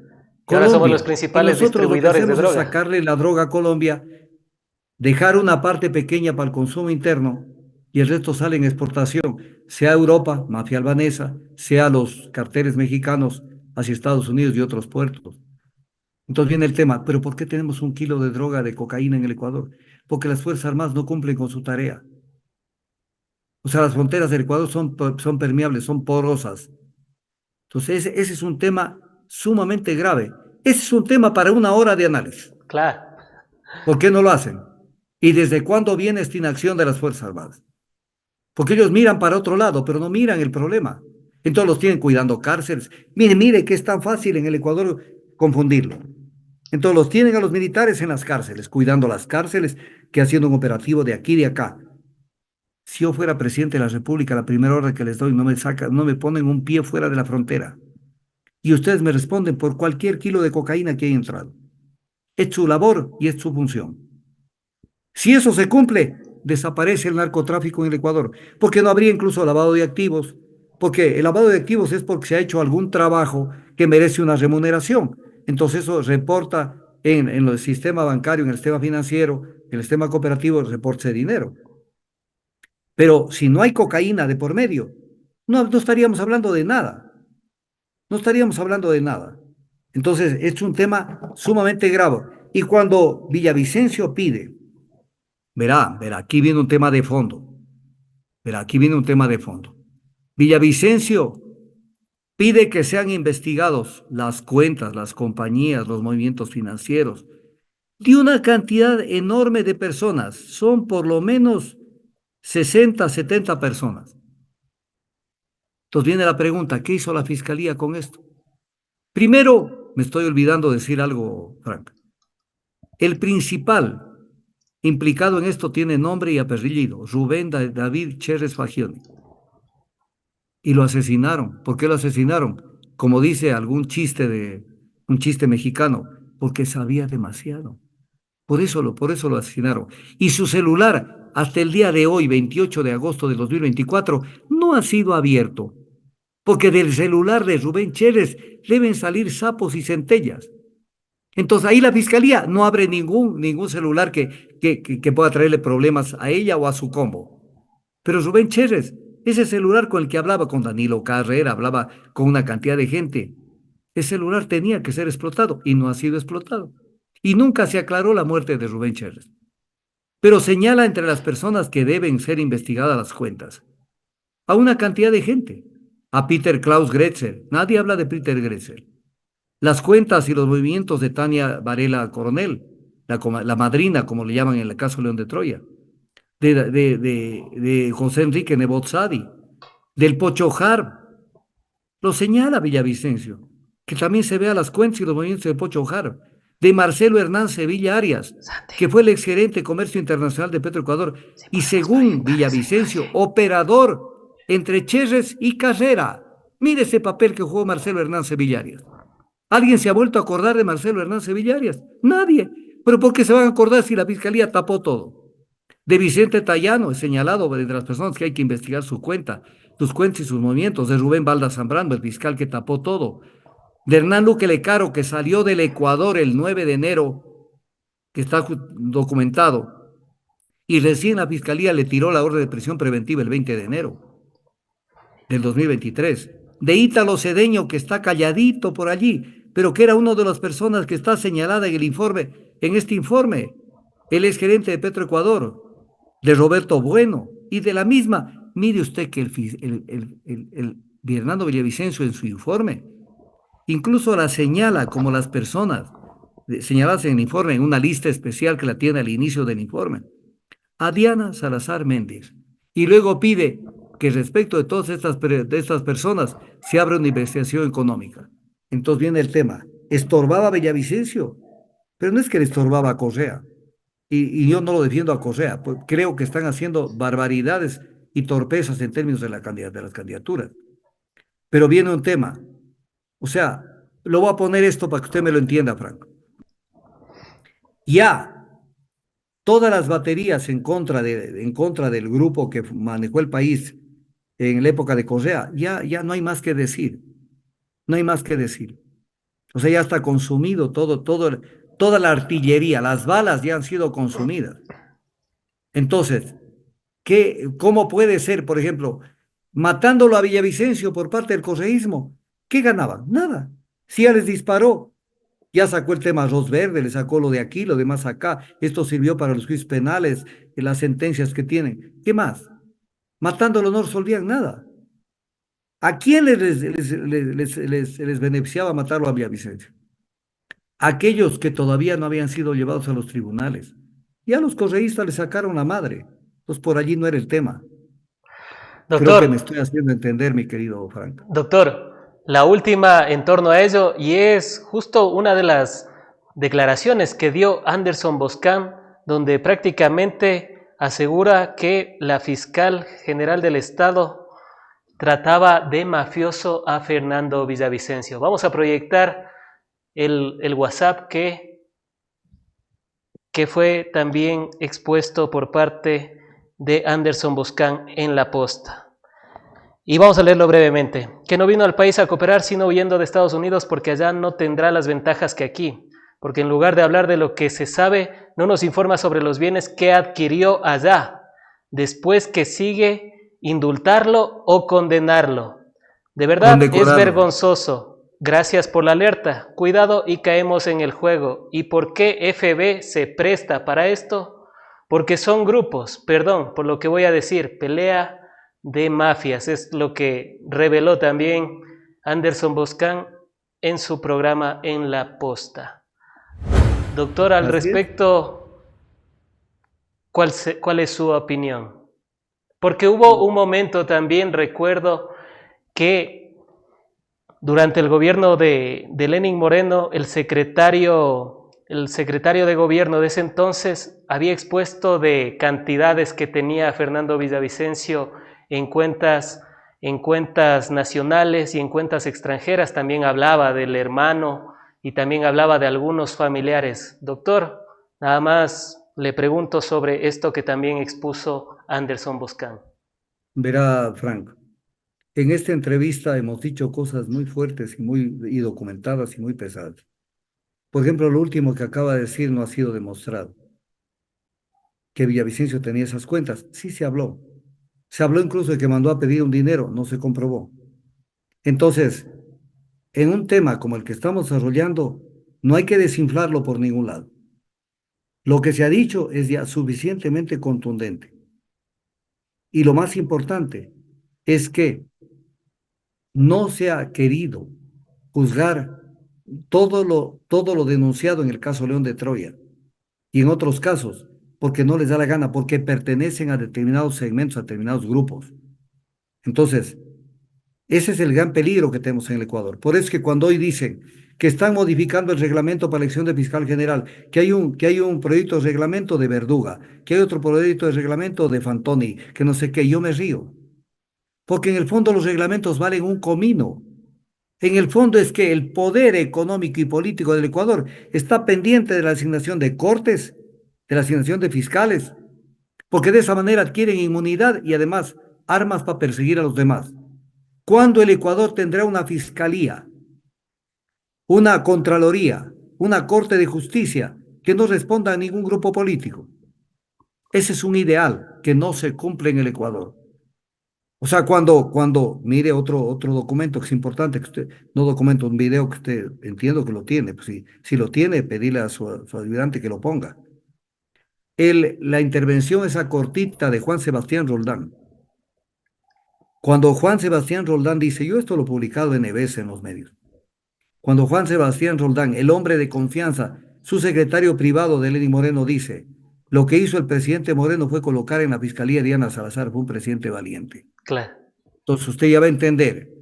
Speaker 1: y ahora somos los
Speaker 2: Colombia. Y
Speaker 1: principales
Speaker 2: nosotros lo que
Speaker 1: distribuidores de
Speaker 2: hacemos es
Speaker 1: droga.
Speaker 2: sacarle la droga a Colombia, dejar una parte pequeña para el consumo interno y el resto sale en exportación, sea a Europa, mafia albanesa, sea a los carteles mexicanos hacia Estados Unidos y otros puertos. Entonces viene el tema, ¿pero por qué tenemos 1 kilo de droga de cocaína en el Ecuador? Porque las Fuerzas Armadas no cumplen con su tarea. O sea, las fronteras del Ecuador son permeables, son porosas. Entonces ese es un tema sumamente grave. Ese es un tema para una hora de análisis.
Speaker 1: Claro.
Speaker 2: ¿Por qué no lo hacen? ¿Y desde cuándo viene esta inacción de las Fuerzas Armadas? Porque ellos miran para otro lado, pero no miran el problema. Entonces los tienen cuidando cárceles. Mire que es tan fácil en el Ecuador confundirlo. Entonces los tienen a los militares en las cárceles, cuidando las cárceles, que haciendo un operativo de aquí y de acá. Si yo fuera presidente de la República, la primera orden que les doy, no me ponen un pie fuera de la frontera. Y ustedes me responden por cualquier kilo de cocaína que haya entrado. Es su labor y es su función. Si eso se cumple, desaparece el narcotráfico en el Ecuador, porque no habría incluso lavado de activos, porque el lavado de activos es porque se ha hecho algún trabajo que merece una remuneración. Entonces eso reporta en el sistema bancario, en el sistema financiero, en el sistema cooperativo, reporte de dinero. Pero si no hay cocaína de por medio, no estaríamos hablando de nada. No estaríamos hablando de nada. Entonces, es un tema sumamente grave. Y cuando Villavicencio pide, verá, aquí viene un tema de fondo. Verá, aquí viene un tema de fondo. Villavicencio pide que sean investigados las cuentas, las compañías, los movimientos financieros de una cantidad enorme de personas. Son por lo menos 60, 70 personas. Entonces viene la pregunta, ¿qué hizo la fiscalía con esto? Primero, me estoy olvidando decir algo, Frank. El principal implicado en esto tiene nombre y apellido, Rubén David Cherres Fagioni. Y lo asesinaron. ¿Por qué lo asesinaron? Como dice un chiste mexicano, porque sabía demasiado. Por eso lo asesinaron. Y su celular, hasta el día de hoy, 28 de agosto de 2024, no ha sido abierto. Porque del celular de Rubén Cherres deben salir sapos y centellas. Entonces ahí la fiscalía no abre ningún celular que pueda traerle problemas a ella o a su combo. Pero Rubén Cherres, ese celular con el que hablaba con Danilo Carrera, hablaba con una cantidad de gente, ese celular tenía que ser explotado y no ha sido explotado. Y nunca se aclaró la muerte de Rubén Cherres. Pero señala entre las personas que deben ser investigadas las cuentas a una cantidad de gente. A Peter Klaus Gretzer. Nadie habla de Peter Gretzer. Las cuentas y los movimientos de Tania Varela Coronel, la madrina, como le llaman en el caso León de Troya, de José Enrique Nebot Sadi, del Pocho Harb. Lo señala Villavicencio, que también se vea las cuentas y los movimientos de Pocho Harb, de Marcelo Hernán Sevilla Arias, que fue el exgerente de Comercio Internacional de Petroecuador, y según Villavicencio, operador entre Cherres y Carrera. Mire ese papel que jugó Marcelo Hernán Sevilla Arias. ¿Alguien se ha vuelto a acordar de Marcelo Hernán Sevilla Arias? Nadie. ¿Pero por qué se van a acordar si la fiscalía tapó todo? De Vicente Tayano, es señalado entre las personas que hay que investigar sus cuentas y sus movimientos. De Rubén Balda Zambrano, el fiscal que tapó todo. De Hernán Luque Lecaro, que salió del Ecuador el 9 de enero, que está documentado, y recién la fiscalía le tiró la orden de prisión preventiva el 20 de enero del 2023. De Ítalo Cedeño, que está calladito por allí, pero que era una de las personas que está señalada en el informe, en este informe. Él es gerente de Petroecuador. De Roberto Bueno, y de la misma, mire usted que el Bernardo Villavicencio en su informe incluso la señala como las personas señaladas en el informe, en una lista especial que la tiene al inicio del informe, a Diana Salazar Méndez. Y luego pide que respecto de todas de estas personas se abra una investigación económica. Entonces viene el tema. Estorbaba a Villavicencio, pero no es que le estorbaba a Correa. Y yo no lo defiendo a Correa, pues creo que están haciendo barbaridades y torpezas en términos de de las candidaturas. Pero viene un tema. O sea, lo voy a poner esto para que usted me lo entienda, Franco. Ya todas las baterías en contra del grupo que manejó el país en la época de Correa, ya no hay más que decir. No hay más que decir. O sea, ya está consumido toda la artillería, las balas ya han sido consumidas. Entonces, ¿cómo puede ser, por ejemplo, matándolo a Villavicencio por parte del correísmo? ¿Qué ganaban? Nada. Si ya les disparó, ya sacó el tema arroz verde, le sacó lo de aquí, lo demás acá. Esto sirvió para los juicios penales, las sentencias que tienen. ¿Qué más? Matándolo no resolvían nada. ¿A quién les beneficiaba matarlo a Villavicencio? Aquellos que todavía no habían sido llevados a los tribunales. Ya los correístas le sacaron la madre. Entonces por allí no era el tema. Creo que me
Speaker 1: Doctor,
Speaker 2: estoy haciendo entender, mi querido Frank.
Speaker 1: doctor, la última en torno a ello, y es justo una de las declaraciones que dio Anderson Boscan, donde prácticamente asegura que la fiscal general del Estado trataba de mafioso a Fernando Villavicencio. Vamos a proyectar el WhatsApp que fue también expuesto por parte de Anderson Boscan en la posta. Y vamos a leerlo brevemente. Que no vino al país a cooperar, sino huyendo de Estados Unidos, porque allá no tendrá las ventajas que aquí. Porque en lugar de hablar de lo que se sabe, no nos informa sobre los bienes que adquirió allá, después que sigue indultarlo o condenarlo. De verdad es
Speaker 2: Condecorarlo.
Speaker 1: vergonzoso. Gracias por la alerta. Cuidado y caemos en el juego. ¿Y por qué FB se presta para esto? Porque son grupos, perdón por lo que voy a decir, pelea de mafias. Es lo que reveló también Anderson Boscan en su programa En la Posta. Doctor, al
Speaker 2: Así es.
Speaker 1: respecto, ¿cuál es su opinión? Porque hubo un momento también, recuerdo, que durante el gobierno de Lenín Moreno, el secretario de gobierno de ese entonces había expuesto de cantidades que tenía Fernando Villavicencio en cuentas nacionales y en cuentas extranjeras. También hablaba del hermano y también hablaba de algunos familiares. Doctor, nada más le pregunto sobre esto que también expuso Anderson Boscan.
Speaker 2: Verá, Frank, en esta entrevista hemos dicho cosas muy fuertes y documentadas y muy pesadas. Por ejemplo, lo último que acaba de decir no ha sido demostrado, que Villavicencio tenía esas cuentas. Sí se habló. Se habló incluso de que mandó a pedir un dinero, no se comprobó. Entonces, en un tema como el que estamos desarrollando, no hay que desinflarlo por ningún lado. Lo que se ha dicho es ya suficientemente contundente. Y lo más importante es que no se ha querido juzgar todo lo denunciado en el caso León de Troya y en otros casos, porque no les da la gana, porque pertenecen a determinados segmentos, a determinados grupos. Entonces, ese es el gran peligro que tenemos en el Ecuador. Por eso es que cuando hoy dicen que están modificando el reglamento para elección de fiscal general, que hay un proyecto de reglamento de Verduga, que hay otro proyecto de reglamento de Fantoni, que no sé qué, yo me río. Porque en el fondo los reglamentos valen un comino. En el fondo es que el poder económico y político del Ecuador está pendiente de la asignación de cortes, de la asignación de fiscales, porque de esa manera adquieren inmunidad y además armas para perseguir a los demás. ¿Cuándo el Ecuador tendrá una fiscalía, una contraloría, una corte de justicia que no responda a ningún grupo político? Ese es un ideal que no se cumple en el Ecuador. O sea, cuando mire otro documento que es importante, que usted, no documento, un video que usted entiendo que lo tiene, pues si lo tiene, pedirle a su ayudante que lo ponga. La intervención esa cortita de Juan Sebastián Roldán. Cuando Juan Sebastián Roldán dice, yo esto lo he publicado en EBS en los medios, cuando Juan Sebastián Roldán, el hombre de confianza, su secretario privado de Lenín Moreno, dice, lo que hizo el presidente Moreno fue colocar en la fiscalía a Diana Salazar, fue un presidente valiente.
Speaker 1: Claro.
Speaker 2: Entonces usted ya va a entender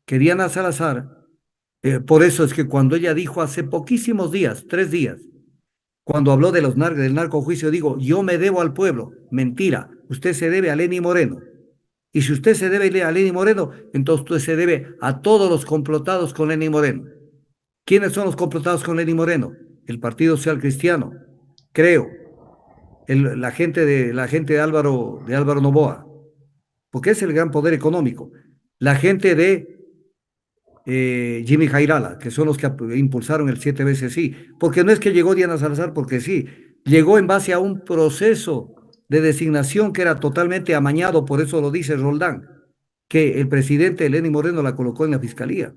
Speaker 2: que Diana Salazar, por eso es que cuando ella dijo hace poquísimos días, 3 días, cuando habló de del narcojuicio, digo, yo me debo al pueblo. Mentira, usted se debe a Lenín Moreno. Y si usted se debe a Lenín Moreno, entonces usted se debe a todos los complotados con Lenín Moreno. ¿Quiénes son los complotados con Lenín Moreno? El Partido Social Cristiano, creo, la gente de Álvaro Noboa, porque es el gran poder económico. La gente de Jimmy Jairala, que son los que impulsaron el 7 veces sí, porque no es que llegó Diana Salazar porque sí, llegó en base a un proceso de designación que era totalmente amañado, por eso lo dice Roldán, que el presidente Lenín Moreno la colocó en la fiscalía.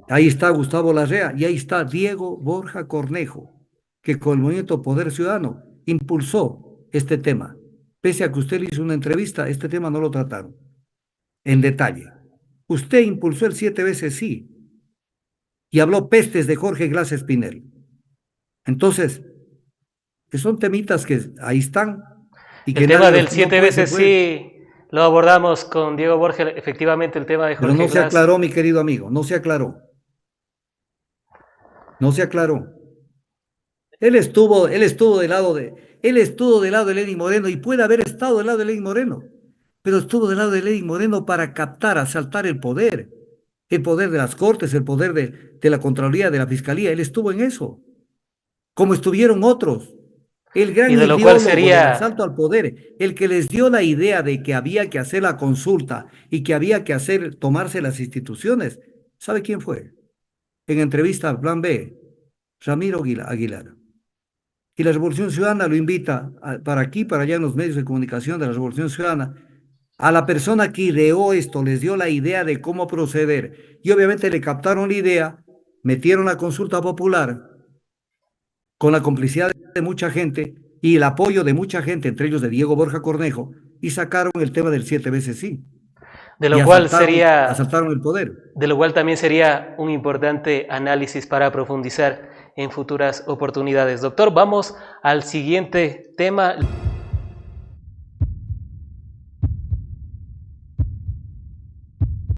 Speaker 2: Ahí está Gustavo Larrea y ahí está Diego Borja Cornejo, que con el Movimiento Poder Ciudadano impulsó este tema. Pese a que usted le hizo una entrevista, este tema no lo trataron en detalle. Usted impulsó el 7 veces sí y habló pestes de Jorge Glass Espinel. Entonces, que son temitas que ahí están y
Speaker 1: El
Speaker 2: que
Speaker 1: tema
Speaker 2: nadie
Speaker 1: del
Speaker 2: los, no
Speaker 1: 7
Speaker 2: puede, se
Speaker 1: veces
Speaker 2: puede.
Speaker 1: sí lo abordamos con Diego Borges, efectivamente el tema de
Speaker 2: Pero
Speaker 1: Jorge
Speaker 2: no se
Speaker 1: Glass.
Speaker 2: aclaró, mi querido amigo, no se aclaró. No se aclaró. Él estuvo del lado de Lenín Moreno y puede haber estado del lado de Lenín Moreno, pero estuvo del lado de Lenín Moreno para captar, asaltar el poder de las cortes, el poder de la Contraloría, de la Fiscalía. Él estuvo en eso, como estuvieron otros. El
Speaker 1: Y
Speaker 2: gran
Speaker 1: de lo cual
Speaker 2: ideólogo del
Speaker 1: sería,
Speaker 2: asalto al poder, el que les dio la idea de que había que hacer la consulta y que había que tomarse las instituciones, ¿sabe quién fue? En entrevista al Plan B, Ramiro Aguilar. Y la Revolución Ciudadana lo invita para aquí, para allá en los medios de comunicación de la Revolución Ciudadana, a la persona que ideó esto, les dio la idea de cómo proceder. Y obviamente le captaron la idea, metieron la consulta popular con la complicidad de mucha gente y el apoyo de mucha gente, entre ellos de Diego Borja Cornejo, y sacaron el tema del 7 veces sí.
Speaker 1: de
Speaker 2: Y
Speaker 1: lo cual
Speaker 2: asaltaron el poder.
Speaker 1: de lo cual también sería un importante análisis para profundizar en futuras oportunidades. Doctor, vamos al siguiente tema.